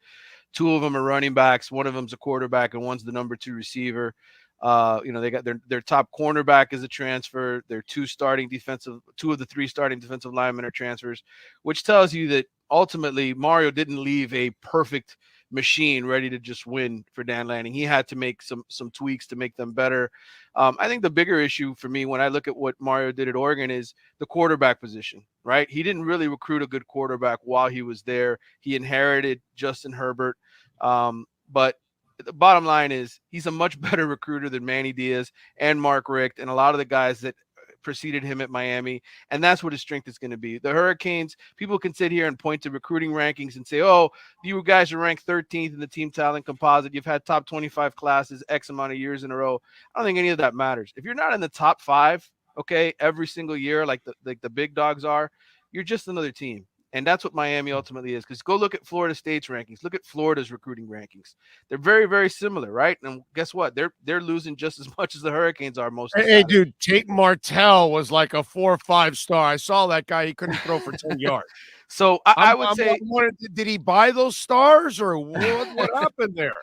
2 of them are running backs, 1 of them's a quarterback, and 1's the number 2 receiver. They got their top cornerback is a transfer. Their 2 of the 3 starting defensive linemen are transfers, which tells you that ultimately Mario didn't leave a perfect machine ready to just win for Dan Lanning. He had to make some tweaks to make them better. I think the bigger issue for me when I look at what Mario did at Oregon is the quarterback position, right? He didn't really recruit a good quarterback while he was there. He inherited Justin Herbert. But the bottom line is he's a much better recruiter than Manny Diaz and Mark Richt and a lot of the guys that preceded him at Miami, and that's what his strength is going to be. The Hurricanes, people can sit here and point to recruiting rankings and say, oh, you guys are ranked 13th in the team talent composite. You've had top 25 classes X amount of years in a row. I don't think any of that matters. If you're not in the top 5, okay, every single year like the big dogs are, you're just another team. And that's what Miami ultimately is. Because go look at Florida State's rankings. Look at Florida's recruiting rankings. They're very, very similar, right? And guess what? They're losing just as much as the Hurricanes are most of the time. Dude, Tate Martell was like a 4 or 5 star. I saw that guy. He couldn't throw for 10 yards. So I would say, did he buy those stars or what happened there?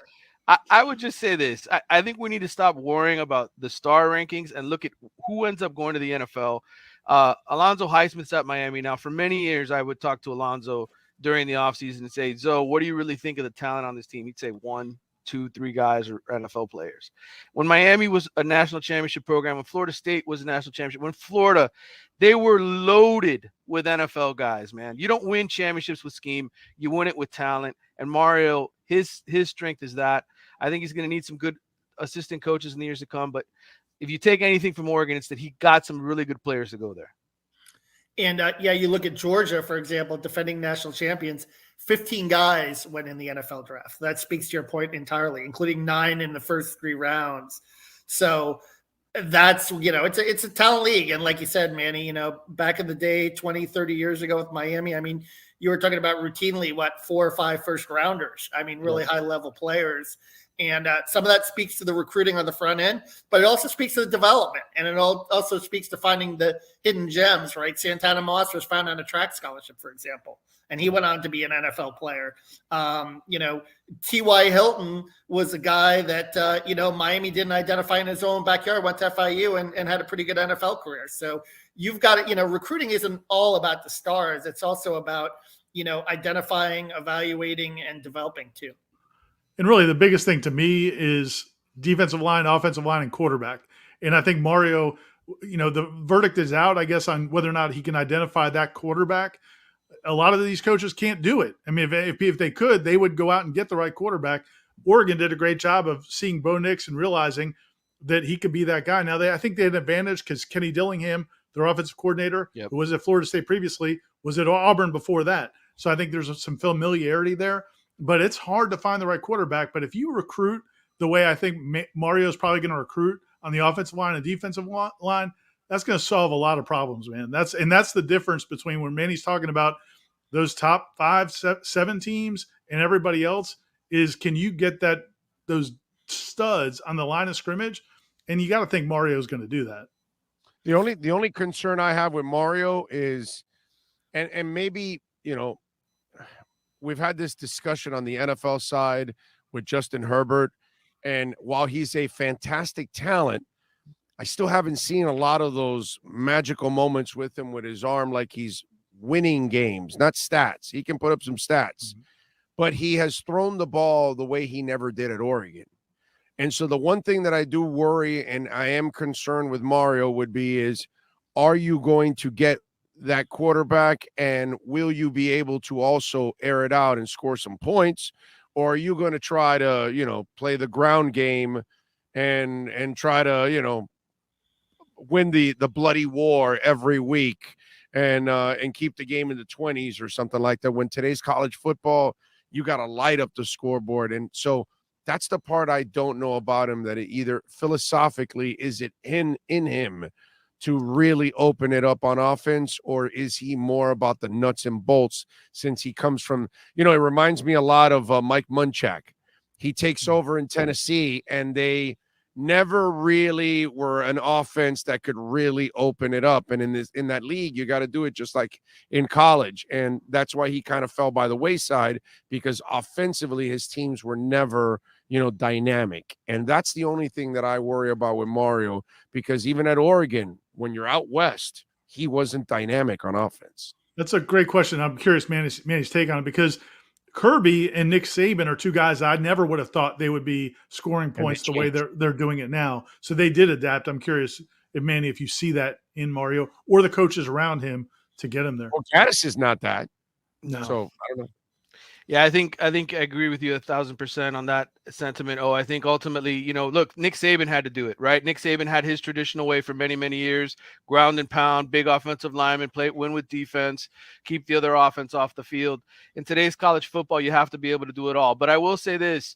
I would just say this. I think we need to stop worrying about the star rankings and look at who ends up going to the NFL. Alonzo Highsmith's at Miami now. For many years, I would talk to Alonzo during the offseason and say, Zoe, what do you really think of the talent on this team? He'd say 1, 2, 3 guys are NFL players. When Miami was a national championship program, when Florida State was a national championship, when Florida, they were loaded with NFL guys, man. You don't win championships with scheme. You win it with talent. And Mario, his strength is that. I think he's going to need some good assistant coaches in the years to come, but if you take anything from Oregon, it's that he got some really good players to go there. And you look at Georgia, for example, defending national champions, 15 guys went in the NFL draft. That speaks to your point entirely, including 9 in the first 3 rounds. So that's, it's a talent league. And like you said, Manny, back in the day, 20, 30 years ago with Miami, I mean, you were talking about routinely, 4 or 5 first rounders. I mean, really high level players. And some of that speaks to the recruiting on the front end, but it also speaks to the development. And it also speaks to finding the hidden gems, right? Santana Moss was found on a track scholarship, for example, and he went on to be an NFL player. T.Y. Hilton was a guy that, Miami didn't identify in his own backyard, went to FIU and had a pretty good NFL career. So you've got to, recruiting isn't all about the stars. It's also about, identifying, evaluating, and developing too. And really, the biggest thing to me is defensive line, offensive line, and quarterback. And I think Mario, the verdict is out, I guess, on whether or not he can identify that quarterback. A lot of these coaches can't do it. I mean, if they could, they would go out and get the right quarterback. Oregon did a great job of seeing Bo Nix and realizing that he could be that guy. Now, I think they had an advantage because Kenny Dillingham, their offensive coordinator, who was at Florida State previously, was at Auburn before that. So I think there's some familiarity there. But it's hard to find the right quarterback. But if you recruit the way I think Mario's probably going to recruit on the offensive line and defensive line, that's going to solve a lot of problems, man. That's the difference between when Manny's talking about those top 5, 7 teams and everybody else is, can you get those studs on the line of scrimmage? And you got to think Mario's going to do that. The only concern I have with Mario is, and maybe, we've had this discussion on the NFL side with Justin Herbert, and while he's a fantastic talent, I still haven't seen a lot of those magical moments with him with his arm, like he's winning games, not stats. He can put up some stats, but he has thrown the ball the way he never did at Oregon. And so the one thing that I do worry and I am concerned with Mario would be is, are you going to get that quarterback and will you be able to also air it out and score some points? Or are you going to try to, play the ground game and try to, win the bloody war every week and keep the game in the 20s or something like that? When today's college football, you got to light up the scoreboard. And so that's the part I don't know about him, that it either philosophically, is it in him to really open it up on offense, or is he more about the nuts and bolts since he comes from, it reminds me a lot of Mike Munchak. He takes over in Tennessee and they never really were an offense that could really open it up. And in that league, you got to do it just like in college. And that's why he kind of fell by the wayside, because offensively his teams were never, dynamic. And that's the only thing that I worry about with Mario, because even at Oregon, when you're out west, he wasn't dynamic on offense. That's a great question. I'm curious Manny's take on it, because Kirby and Nick Saban are two guys I never would have thought they would be scoring points the way they're doing it now. So they did adapt. I'm curious if Manny, if you see that in Mario or the coaches around him to get him there. Well, Gaddis is not that. No. So I don't know. Yeah, I think I agree with you 1,000% on that sentiment. I think ultimately, look, Nick Saban had to do it, right? Nick Saban had his traditional way for many, many years: ground and pound, big offensive lineman, win with defense, keep the other offense off the field. In today's college football, you have to be able to do it all. But I will say this: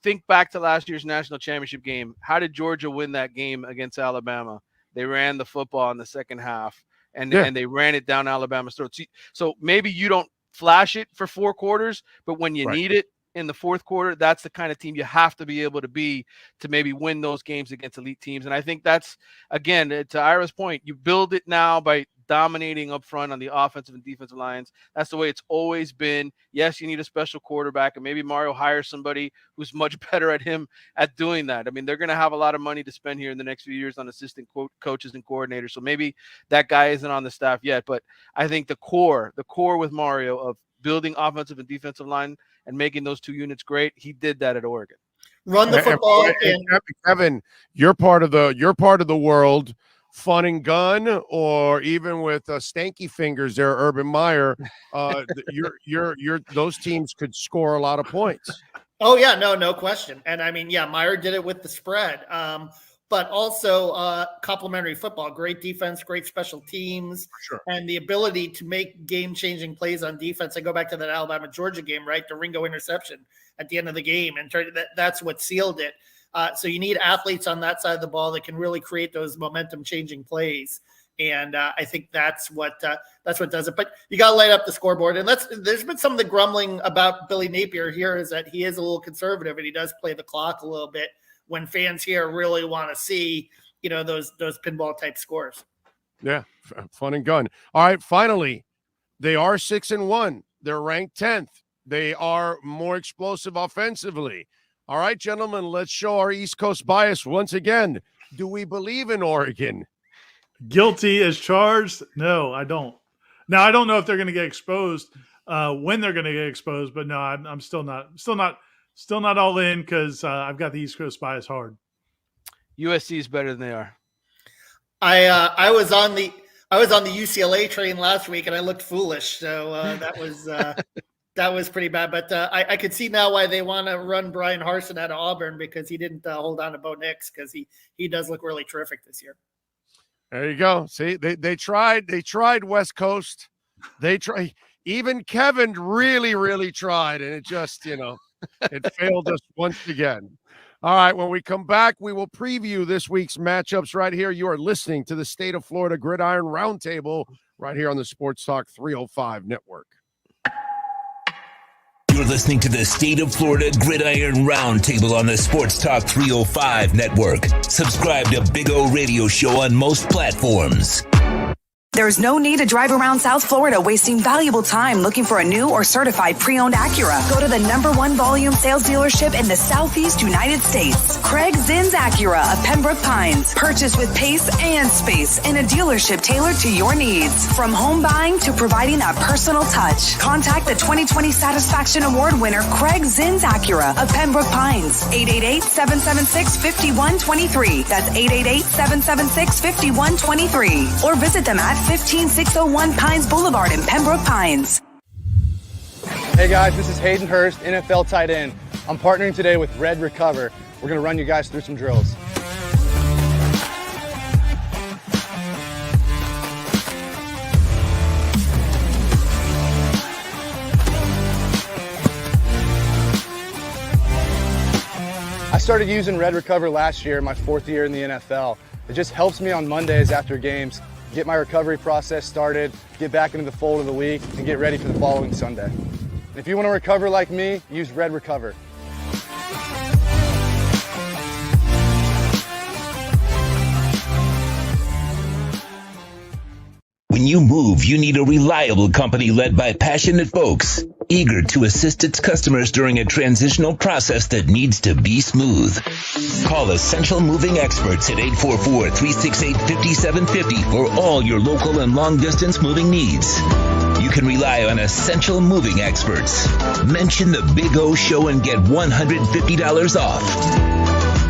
think back to last year's national championship game. How did Georgia win that game against Alabama? They ran the football in the second half, and they ran it down Alabama's throat. So maybe you don't flash it for 4 quarters, but when you need it in the fourth quarter, that's the kind of team you have to be able to be to maybe win those games against elite teams. And I think that's, again, to Ira's point, you build it now by dominating up front on the offensive and defensive lines. That's the way it's always been. Yes, you need a special quarterback, and maybe Mario hires somebody who's much better at doing that. I mean, they're going to have a lot of money to spend here in the next few years on assistant coaches and coordinators. So maybe that guy isn't on the staff yet, but I think the core with Mario of building offensive and defensive line and making those two units great, he did that at Oregon. Run the football. And Kevin, you're part of the world, Fun and Gun, or even with stanky fingers there, Urban Meyer. You're those teams could score a lot of points. Oh yeah, no question. And I mean, Meyer did it with the spread, but also complementary football, great defense, great special teams, and the ability to make game-changing plays on defense. I go back to that Alabama-Georgia game, right? The Ringo interception at the end of the game, and that's what sealed it. So you need athletes on that side of the ball that can really create those momentum-changing plays, and I think that's what does it. But you got to light up the scoreboard, and there's been some of the grumbling about Billy Napier here is that he is a little conservative and he does play the clock a little bit when fans here really want to see, those pinball type scores. Yeah, Fun and Gun. All right, finally, they are 6-1. They're ranked 10th. They are more explosive offensively. All right, gentlemen, let's show our East Coast bias once again. Do we believe in Oregon? Guilty as charged? No, I don't. Now, I don't know if they're going to get exposed, when they're going to get exposed, but no, I'm still not all in, because I've got the East Coast bias hard. USC is better than they are. I was on the UCLA train last week and I looked foolish, so that was pretty bad. But I could see now why they want to run Brian Harsin out of Auburn, because he didn't hold on to Bo Nix, because he does look really terrific this year. There you go. See, they tried West Coast. They tried. Even Kevin really, really tried, and it just, it failed us once again. All right, when we come back, we will preview this week's matchups right here. You are listening to the State of Florida Gridiron Roundtable right here on the Sports Talk 305 Network. You're listening to the State of Florida Gridiron Roundtable on the Sports Talk 305 Network. Subscribe to Big O Radio Show on most platforms. There's no need to drive around South Florida wasting valuable time looking for a new or certified pre-owned Acura. Go to the #1 volume sales dealership in the Southeast United States. Craig Zinn's Acura of Pembroke Pines. Purchase with pace and space in a dealership tailored to your needs. From home buying to providing that personal touch. Contact the 2020 Satisfaction Award winner Craig Zinn's Acura of Pembroke Pines. 888-776-5123. That's 888-776-5123. Or visit them at 15601 Pines Boulevard in Pembroke Pines. Hey guys, this is Hayden Hurst, NFL tight end. I'm partnering today with Red Recover. We're going to run you guys through some drills. I started using Red Recover last year, my 4th year in the NFL. It just helps me on Mondays after games get my recovery process started, get back into the fold of the week, and get ready for the following Sunday. And if you want to recover like me, use Red Recover. When you move, you need a reliable company led by passionate folks, eager to assist its customers during a transitional process that needs to be smooth. Call Essential Moving Experts at 844-368-5750 for all your local and long-distance moving needs. You can rely on Essential Moving Experts. Mention the Big O Show and get $150 off.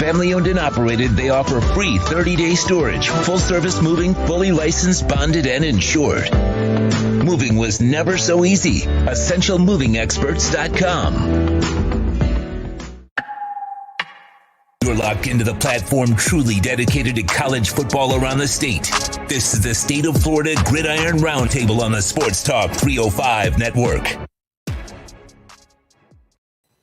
Family owned and operated, they offer free 30-day storage, full-service moving, fully licensed, bonded, and insured. Moving was never so easy. EssentialMovingExperts.com. You're locked into the platform truly dedicated to college football around the state. This is the State of Florida Gridiron Roundtable on the Sportstalk305 Network.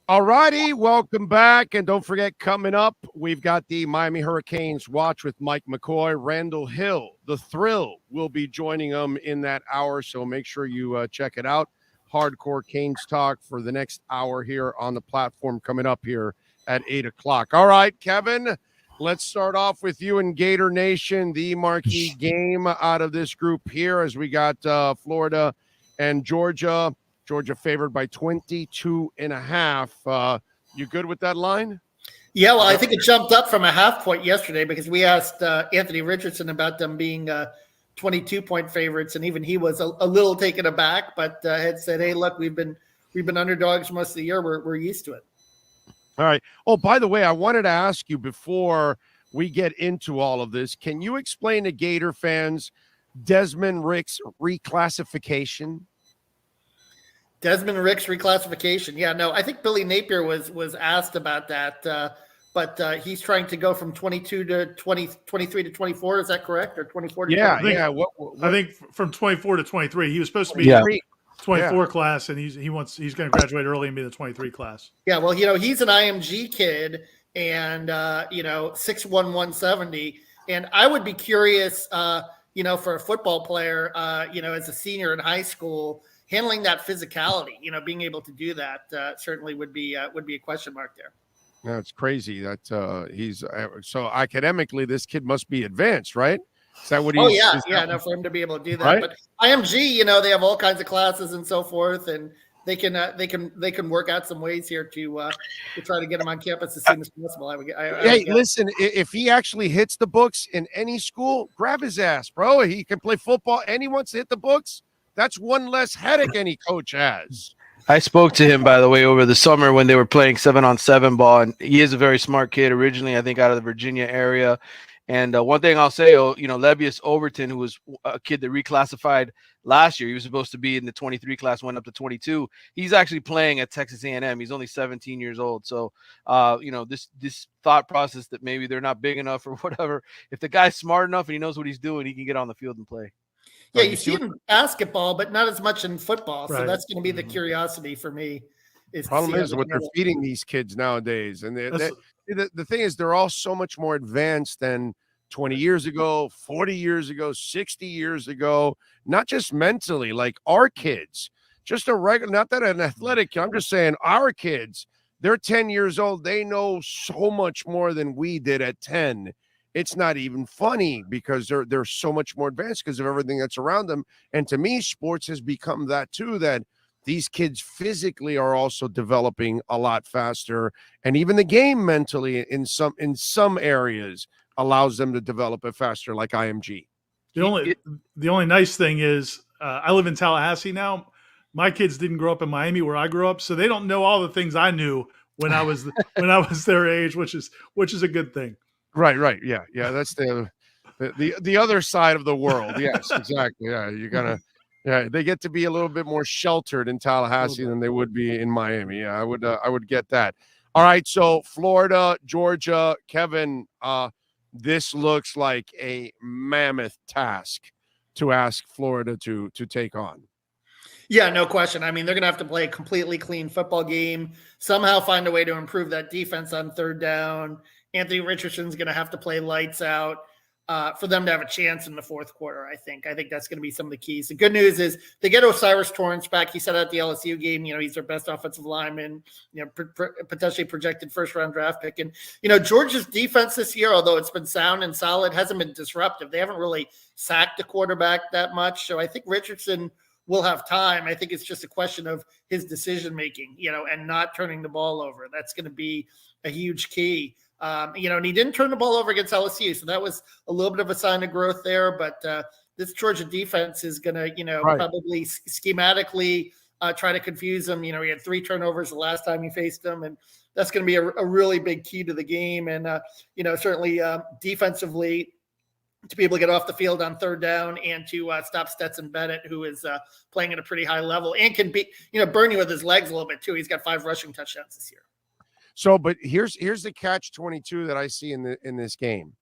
All righty, welcome back. And don't forget, coming up, we've got the Miami Hurricanes Watch with Mike McCoy. Randall Hill, the Thrill, will be joining them in that hour, so make sure you check it out. Hardcore Canes talk for the next hour here on the platform coming up here at 8 o'clock. All right, Kevin, let's start off with you in Gator Nation, the marquee game out of this group here as we got Florida and Georgia. Georgia favored by 22.5. You good with that line? Yeah, well, I think it jumped up from a half point yesterday because we asked Anthony Richardson about them being 22-point favorites, and even he was a little taken aback, but had said, "Hey, look, we've been underdogs most of the year. We're used to it." All right. Oh, by the way, I wanted to ask you before we get into all of this, can you explain to Gator fans Desmond Rick's reclassification? Desmond Rick's reclassification. Yeah, no, I think Billy Napier was asked about that, but he's trying to go from 22 to 20, 23 to 24. Is that correct? Or 24 to 23? Yeah. I think from 24 to 23. He was supposed to be 24 class, and he's going to graduate early and be the 23 class. Yeah, well, he's an IMG kid, and 6'1", 170, and I would be curious, for a football player, as a senior in high school, handling that physicality, being able to do that certainly would be a question mark there. Yeah, it's crazy that he's so academically, this kid must be advanced, right? Is that what he's? Oh yeah. No, for him to be able to do that, right? But IMG, they have all kinds of classes and so forth, and they can work out some ways here to try to get him on campus as soon as possible. Listen, if he actually hits the books in any school, grab his ass, bro. He can play football and he wants to hit the books. That's one less headache any coach has. I spoke to him, by the way, over the summer when they were playing 7-on-7 ball, and he is a very smart kid originally, I think, out of the Virginia area. And one thing I'll say, Levius Overton, who was a kid that reclassified last year, he was supposed to be in the 23 class, went up to 22. He's actually playing at Texas A&M. He's only 17 years old. So, this thought process that maybe they're not big enough or whatever, if the guy's smart enough and he knows what he's doing, he can get on the field and play. Yeah, you see it in basketball, but not as much in football. Right. So that's going to be the curiosity for me. Problem is what they're feeding these kids nowadays. And the thing is, they're all so much more advanced than 20 years ago, 40 years ago, 60 years ago, not just mentally, like our kids, just a regular, not that an athletic kid, I'm just saying our kids, they're 10 years old. They know so much more than we did at 10. it's not even funny because they're so much more advanced because of everything that's around them. And to me, sports has become that too, that these kids physically are also developing a lot faster. And even the game mentally in some areas allows them to develop it faster, like IMG. The only nice thing is I live in Tallahassee now. My kids didn't grow up in Miami where I grew up, so they don't know all the things I knew when I was their age, which is a good thing. Right. Yeah. That's the other side of the world. Yes, exactly. Yeah, they get to be a little bit more sheltered in Tallahassee than they would be in Miami. Yeah, I would get that. All right, so Florida, Georgia, Kevin, this looks like a mammoth task to ask Florida to take on. Yeah, no question. I mean, they're going to have to play a completely clean football game, somehow find a way to improve that defense on third down. Anthony Richardson's going to have to play lights out for them to have a chance in the fourth quarter, I think. I think that's going to be some of the keys. The good news is they get Osiris Torrance back. He said at the LSU game, he's their best offensive lineman, potentially projected first-round draft pick. And, Georgia's defense this year, although it's been sound and solid, hasn't been disruptive. They haven't really sacked the quarterback that much. So I think Richardson will have time. I think it's just a question of his decision-making, and not turning the ball over. That's going to be a huge key. And he didn't turn the ball over against LSU. So that was a little bit of a sign of growth there. But this Georgia defense is going to, probably schematically try to confuse him. He had 3 turnovers the last time he faced him. And that's going to be a really big key to the game. And, certainly defensively, to be able to get off the field on third down and to stop Stetson Bennett, who is playing at a pretty high level and can be, burn you with his legs a little bit too. He's got 5 rushing touchdowns this year. So, but here's the catch-22 that I see in this game.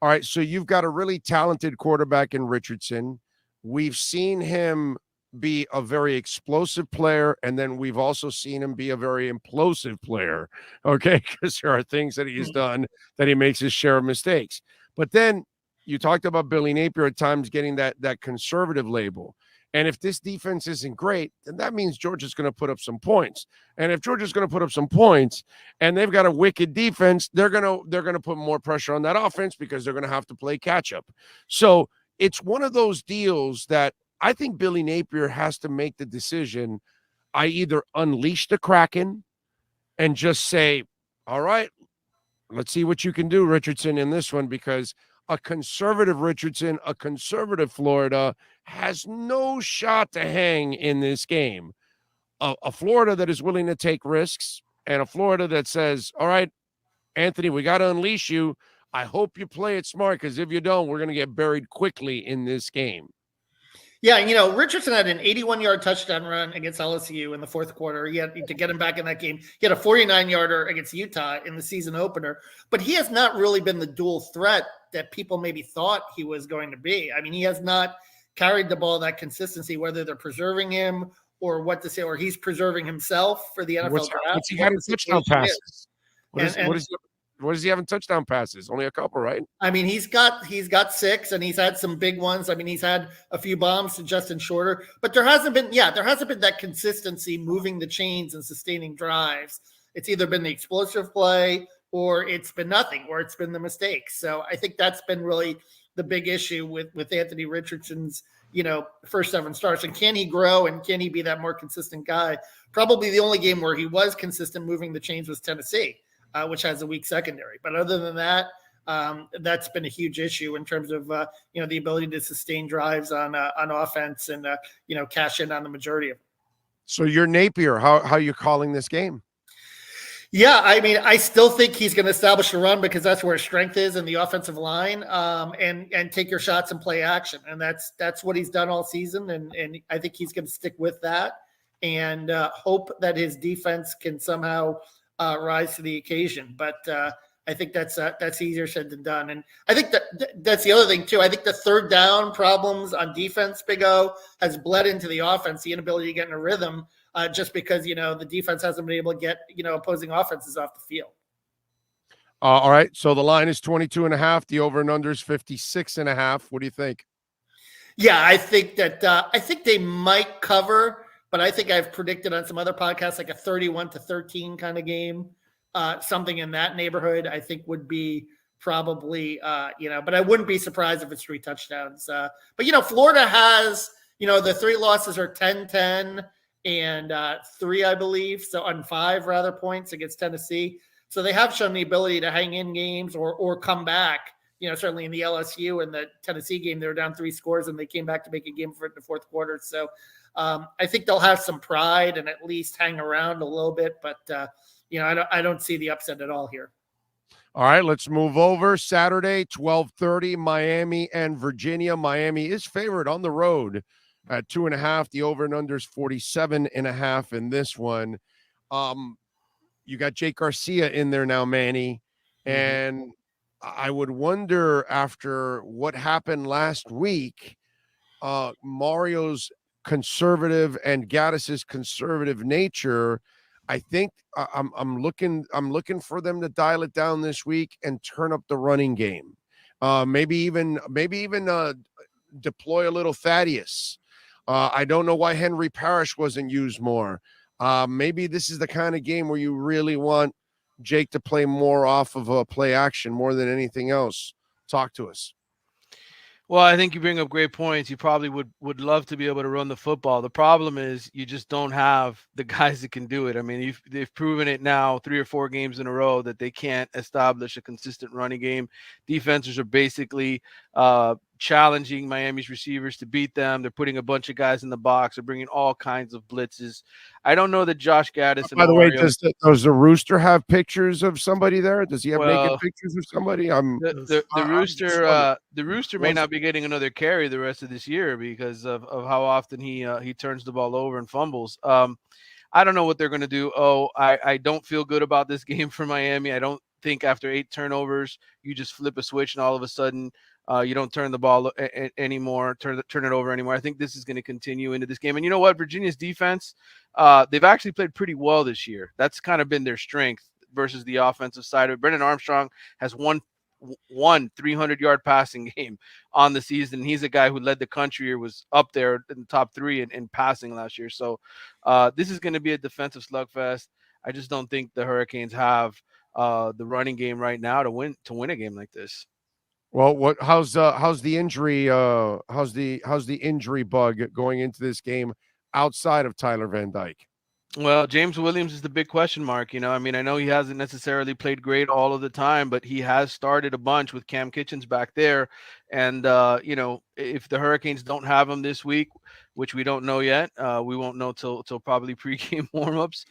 All right, so you've got a really talented quarterback in Richardson. We've seen him be a very explosive player, and then we've also seen him be a very implosive player, okay, because there are things that he's done that he makes his share of mistakes. But then you talked about Billy Napier at times getting that conservative label. And if this defense isn't great, then that means Georgia's going to put up some points. And if Georgia's going to put up some points and they've got a wicked defense, they're going to put more pressure on that offense because they're going to have to play catch up. So it's one of those deals that I think Billy Napier has to make the decision. I either unleash the Kraken and just say, all right, let's see what you can do, Richardson, in this one, because a conservative Richardson, a conservative Florida has no shot to hang in this game. A Florida that is willing to take risks and a Florida that says, all right, Anthony, we got to unleash you. I hope you play it smart, because if you don't, we're going to get buried quickly in this game. Yeah, Richardson had an 81-yard touchdown run against LSU in the fourth quarter. He had to get him back in that game. He had a 49-yarder against Utah in the season opener. But he has not really been the dual threat that people maybe thought he was going to be. I mean, he has not carried the ball that consistency, whether they're preserving him or what to say, or he's preserving himself for the NFL draft. What's he had in touchdown passes? What does he have in touchdown passes? Only a couple, right? I mean, he's got 6, and he's had some big ones. I mean, he's had a few bombs to Justin Shorter, but there hasn't been that consistency moving the chains and sustaining drives. It's either been the explosive play or it's been nothing, or it's been the mistakes. So I think that's been really the big issue with Anthony Richardson's, first 7 starts. And can he grow, and can he be that more consistent guy? Probably the only game where he was consistent moving the chains was Tennessee, which has a weak secondary. But other than that, that's been a huge issue in terms of, the ability to sustain drives on offense and, cash in on the majority of them. So you're Napier. How are you calling this game? Yeah, I mean, I still think he's going to establish a run because that's where his strength is in the offensive line, and take your shots and play action. And that's what he's done all season. And I think he's going to stick with that and hope that his defense can somehow rise to the occasion. But I think that's easier said than done. And I think that's the other thing too. I think the third down problems on defense, Big O, has bled into the offense, the inability to get in a rhythm, just because, the defense hasn't been able to get, opposing offenses off the field. All right. So the line is 22.5. The over and under is 56.5. What do you think? Yeah, I think that I think they might cover, but I think I've predicted on some other podcasts like a 31-13 kind of game. Something in that neighborhood, I think, would be probably, but I wouldn't be surprised if it's 3 touchdowns. But Florida has, the 3 losses are 10-10 and 3, I believe. So on 5 rather points against Tennessee. So they have shown the ability to hang in games or come back. Certainly in the LSU and the Tennessee game, they were down 3 scores and they came back to make a game for it in the fourth quarter. So I think they'll have some pride and at least hang around a little bit. But, I don't see the upset at all here. All right, let's move over. Saturday, 12:30, Miami and Virginia. Miami is favored on the road at 2.5. The over and under is 47.5 in this one. You got Jake Garcia in there now, Manny. And I would wonder, after what happened last week, Mario's conservative and Gaddis's conservative nature, I think I'm looking for them to dial it down this week and turn up the running game. Maybe even deploy a little Thaddeus. I don't know why Henry Parrish wasn't used more. Maybe this is the kind of game where you really want Jake to play more off of a play action more than anything else. Talk to us. Well, I think you bring up great points. You probably would love to be able to run the football. The problem is you just don't have the guys that can do it. I mean, they've proven it now 3 or 4 games in a row that they can't establish a consistent running game. Defenses are basically challenging Miami's receivers to beat them. They're putting a bunch of guys in the box. They're bringing all kinds of blitzes. I don't know that Josh Gaddis. By the way, does the Rooster have pictures of somebody there? Does he have naked pictures of somebody? The Rooster may not be getting another carry the rest of this year because of how often he turns the ball over and fumbles. I don't know what they're going to do. I don't feel good about this game for Miami. I don't think after 8 turnovers you just flip a switch and all of a sudden you don't turn the ball anymore, turn it over anymore. I think this is going to continue into this game. And you know what? Virginia's defense, they've actually played pretty well this year. That's kind of been their strength versus the offensive side of it. Brendan Armstrong has one 300-yard passing game on the season. He's a guy who led the country or was up there in the top 3 in passing last year. So this is going to be a defensive slugfest. I just don't think the Hurricanes have the running game right now to win a game like this. Well, how's the injury bug going into this game outside of Tyler Van Dyke? Well, James Williams is the big question mark. I mean, I know he hasn't necessarily played great all of the time, but he has started a bunch with Cam Kitchens back there. And, if the Hurricanes don't have him this week, which we don't know yet, we won't know till probably pregame warmups,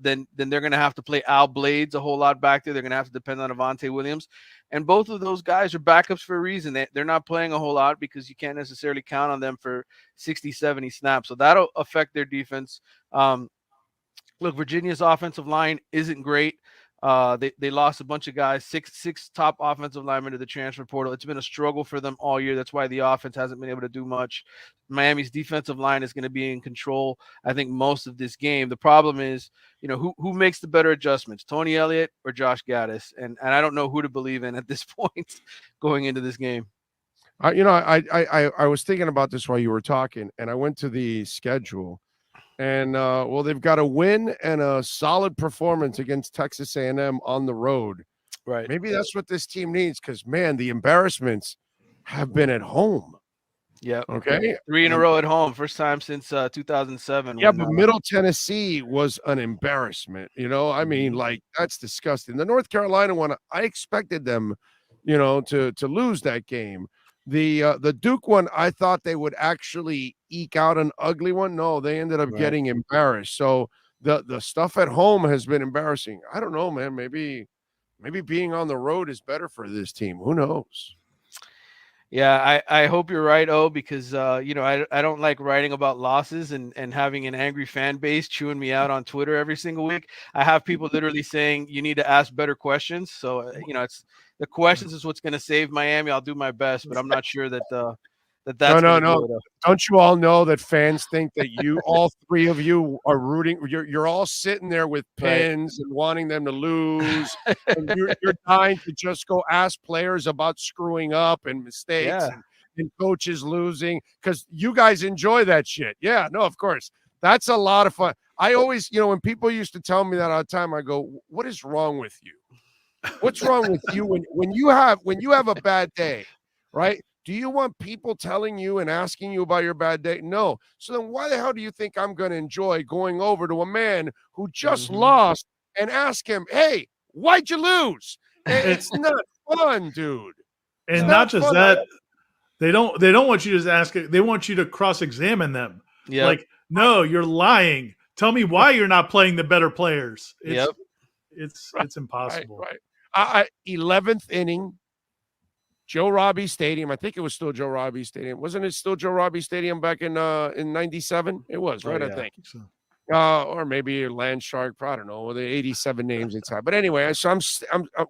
then they're going to have to play Al Blades a whole lot back there. They're going to have to depend on Avonte Williams. And both of those guys are backups for a reason. They're not playing a whole lot because you can't necessarily count on them for 60, 70 snaps. So that'll affect their defense. Look, Virginia's offensive line isn't great. They lost a bunch of guys, six top offensive linemen to the transfer portal. It's been a struggle for them all year. That's why the offense hasn't been able to do much. Miami's defensive line is going to be in control, I think, most of this game. The problem is, who makes the better adjustments, Tony Elliott or Josh Gaddis? And I don't know who to believe in at this point going into this game. I was thinking about this while you were talking, and I went to the schedule. And, they've got a win and a solid performance against Texas A&M on the road. Right. Maybe that's what this team needs because, man, the embarrassments have been at home. Yeah. Okay. 3 in a row at home. First time since 2007. Yeah, but Middle Tennessee was an embarrassment. I mean, that's disgusting. The North Carolina one, I expected them, to lose that game. The Duke one, I thought they would actually eke out an ugly one. No, they ended up getting embarrassed. So the stuff at home has been embarrassing. I don't know, man. Maybe being on the road is better for this team. Who knows? Yeah, I hope you're right, because I don't like writing about losses and having an angry fan base chewing me out on Twitter every single week. I have people literally saying you need to ask better questions. So it's the questions is what's going to save Miami. I'll do my best, but I'm not sure that that's no. Don't you all know that fans think that you, all 3 of you, are rooting? You're all sitting there with pins and wanting them to lose. And you're dying to just go ask players about screwing up and mistakes and coaches losing because you guys enjoy that shit. Yeah, no, of course. That's a lot of fun. I always, when people used to tell me that all the time, I go, "What is wrong with you?" What's wrong with you when you have a bad day, right? Do you want people telling you and asking you about your bad day? No. So then why the hell do you think I'm going to enjoy going over to a man who just lost and ask him, hey, why'd you lose? It's not fun, dude. And not just that, they don't want you to just ask it. They want you to cross-examine them. Yep. Like, no, you're lying. Tell me why you're not playing the better players. It's impossible. Right. 11th inning, Joe Robbie Stadium. I think it was still Joe Robbie Stadium. Wasn't it still Joe Robbie Stadium back in 97? It was, right? I think. So. Or maybe Land Shark. I don't know. The 87 names inside. But anyway, so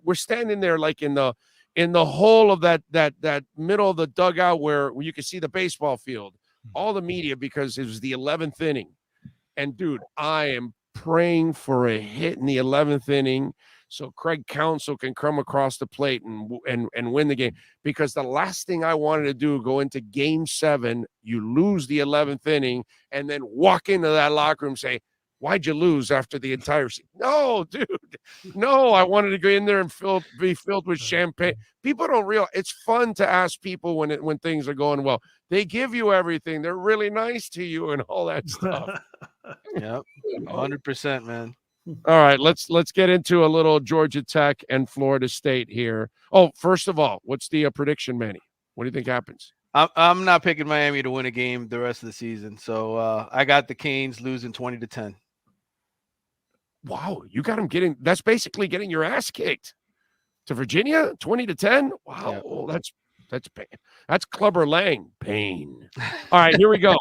we're standing there like in the hole of that middle of the dugout where you can see the baseball field. All the media, because it was the 11th inning. And dude, I am praying for a hit in the 11th inning so Craig Counsell can come across the plate and win the game. Because the last thing I wanted to do, go into game 7, you lose the 11th inning, and then walk into that locker room and say, why'd you lose after the entire season? No, dude. No, I wanted to go in there and be filled with champagne. People don't realize it's fun to ask people when things are going well. They give you everything. They're really nice to you and all that stuff. Yep. 100%, man. All right, let's get into a little Georgia Tech and Florida State here. Oh, first of all, what's the prediction, Manny? What do you think happens? I'm not picking Miami to win a game the rest of the season. So I got the Canes losing 20-10. Wow, you got them that's basically getting your ass kicked to Virginia, 20-10. Wow, Yeah. Oh, that's pain. That's Clubber Lang pain. All right, here we go.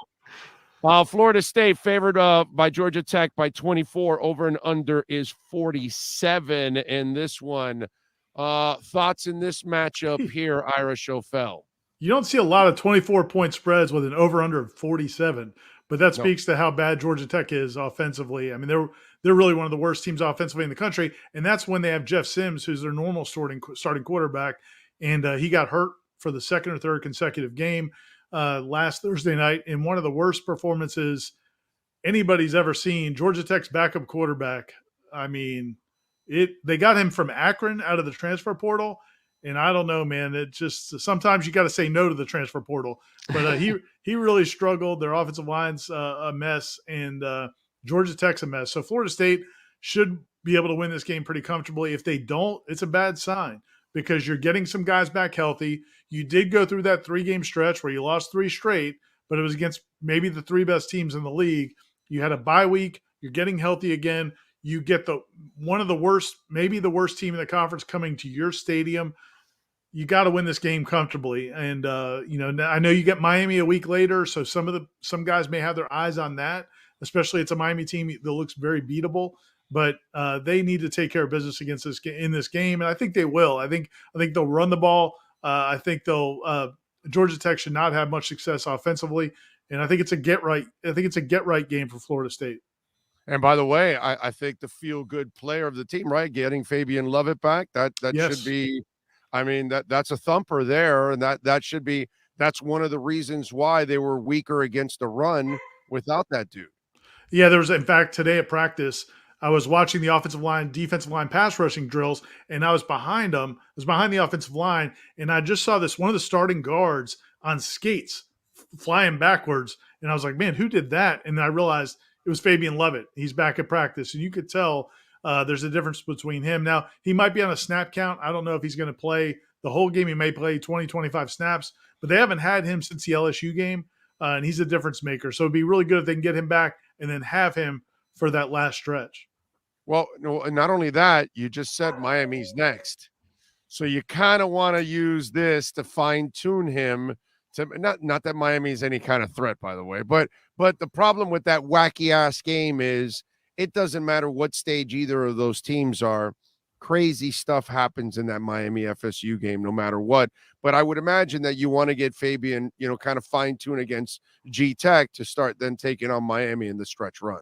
Florida State favored by Georgia Tech by 24. Over and under is 47 in this one. Thoughts in this matchup here, Ira Schofel? You don't see a lot of 24-point spreads with an over-under of 47, but that speaks to how bad Georgia Tech is offensively. I mean, they're really one of the worst teams offensively in the country, and that's when they have Jeff Sims, who's their normal starting quarterback, and he got hurt for the second or third consecutive game last Thursday night in one of the worst performances anybody's ever seen. Georgia Tech's backup quarterback, I mean, they got him from Akron out of the transfer portal. And I don't know, man. It just sometimes you got to say no to the transfer portal. But he really struggled. Their offensive line's a mess, and Georgia Tech's a mess. So Florida State should be able to win this game pretty comfortably. If they don't, it's a bad sign because you're getting some guys back healthy. You did go through that 3-game stretch where you lost 3 straight, but it was against maybe the 3 best teams in the league. You had a bye week. You're getting healthy again. You get one of the worst, maybe the worst team in the conference coming to your stadium. You got to win this game comfortably. And, I know you get Miami a week later, so some guys may have their eyes on that, especially it's a Miami team that looks very beatable, but they need to take care of business in this game. And I think they will. I think they'll run the ball. I think Georgia Tech should not have much success offensively. And I think it's a get right game for Florida State. And by the way, I think the feel-good player of the team, right, getting Fabian Lovett back, that should be – I mean, that's a thumper there, and that's one of the reasons why they were weaker against the run without that dude. Yeah, there was, in fact, today at practice, I was watching the offensive line, defensive line pass rushing drills, and I was behind them. I was behind the offensive line, and I just saw one of the starting guards on skates flying backwards, and I was like, man, who did that? And then I realized it was Fabian Lovett. He's back at practice, and you could tell there's a difference between him. Now, he might be on a snap count. I don't know if he's going to play the whole game. He may play 20, 25 snaps, but they haven't had him since the LSU game, and he's a difference maker. So it'd be really good if they can get him back and then have him for that last stretch. Well, no, and not only that, you just said Miami's next. So you kind of want to use this to fine-tune him. Not that Miami's any kind of threat, by the way, but the problem with that wacky-ass game is it doesn't matter what stage either of those teams are. Crazy stuff happens in that Miami FSU game, no matter what. But I would imagine that you want to get Fabian, kind of fine-tune against G-Tech to start then taking on Miami in the stretch run.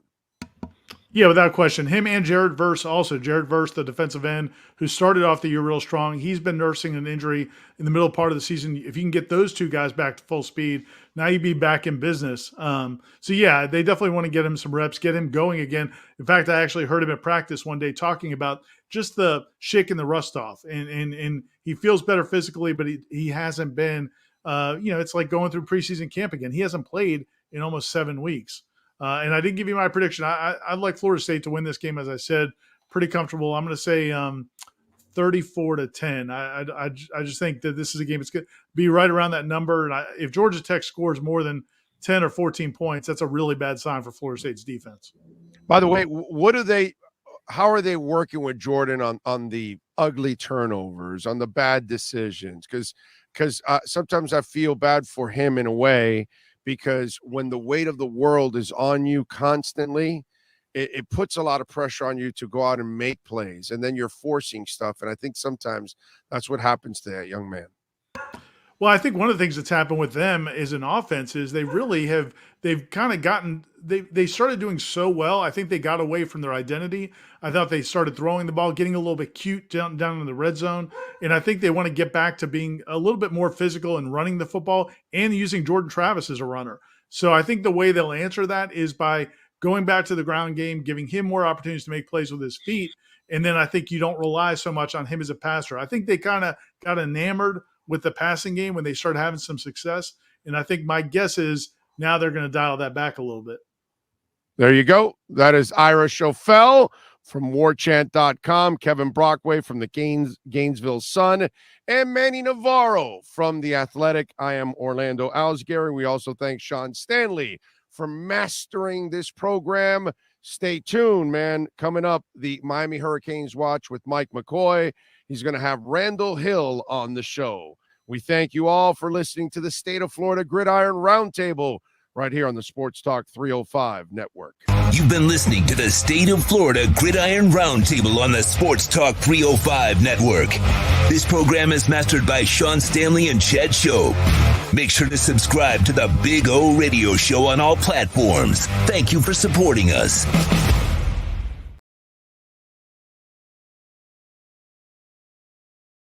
Yeah, without question. Him and Jared Verse also. Jared Verse, the defensive end, who started off the year real strong. He's been nursing an injury in the middle part of the season. If you can get those two guys back to full speed, now you'd be back in business. So, yeah, they definitely want to get him some reps, get him going again. In fact, I actually heard him at practice one day talking about just the shaking the rust off. And he feels better physically, but he hasn't been, it's like going through preseason camp again. He hasn't played in almost 7 weeks. And I didn't give you my prediction. I'd like Florida State to win this game, as I said, pretty comfortable. I'm going to say 34-10. I just think that this is a game that's going to be right around that number. And if Georgia Tech scores more than 10 or 14 points, that's a really bad sign for Florida State's defense. By the way, how are they working with Jordan on the ugly turnovers, on the bad decisions? Because sometimes I feel bad for him in a way, because when the weight of the world is on you constantly, it puts a lot of pressure on you to go out and make plays, and then you're forcing stuff. And I think sometimes that's what happens to that young man. Well, I think one of the things that's happened with them is an offense is they started doing so well. I think they got away from their identity. I thought they started throwing the ball, getting a little bit cute down in the red zone. And I think they want to get back to being a little bit more physical and running the football and using Jordan Travis as a runner. So I think the way they'll answer that is by going back to the ground game, giving him more opportunities to make plays with his feet. And then I think you don't rely so much on him as a passer. I think they kind of got enamored with the passing game when they started having some success. And I think my guess is now they're going to dial that back a little bit. There you go. That is Ira Schofel from warchant.com, Kevin Brockway from the Gainesville Sun, and Manny Navarro from The Athletic. I am Orlando Alsgary. We also thank Sean Stanley for mastering this program. Stay tuned, man. Coming up, the Miami Hurricanes Watch with Mike McCoy. He's going to have Randall Hill on the show. We thank you all for listening to the State of Florida Gridiron Roundtable right here on the Sportstalk305 Network. You've been listening to the State of Florida Gridiron Roundtable on the Sportstalk305 Network. This program is mastered by Sean Stanley and Chad Show. Make sure to subscribe to the Big O Radio Show on all platforms. Thank you for supporting us.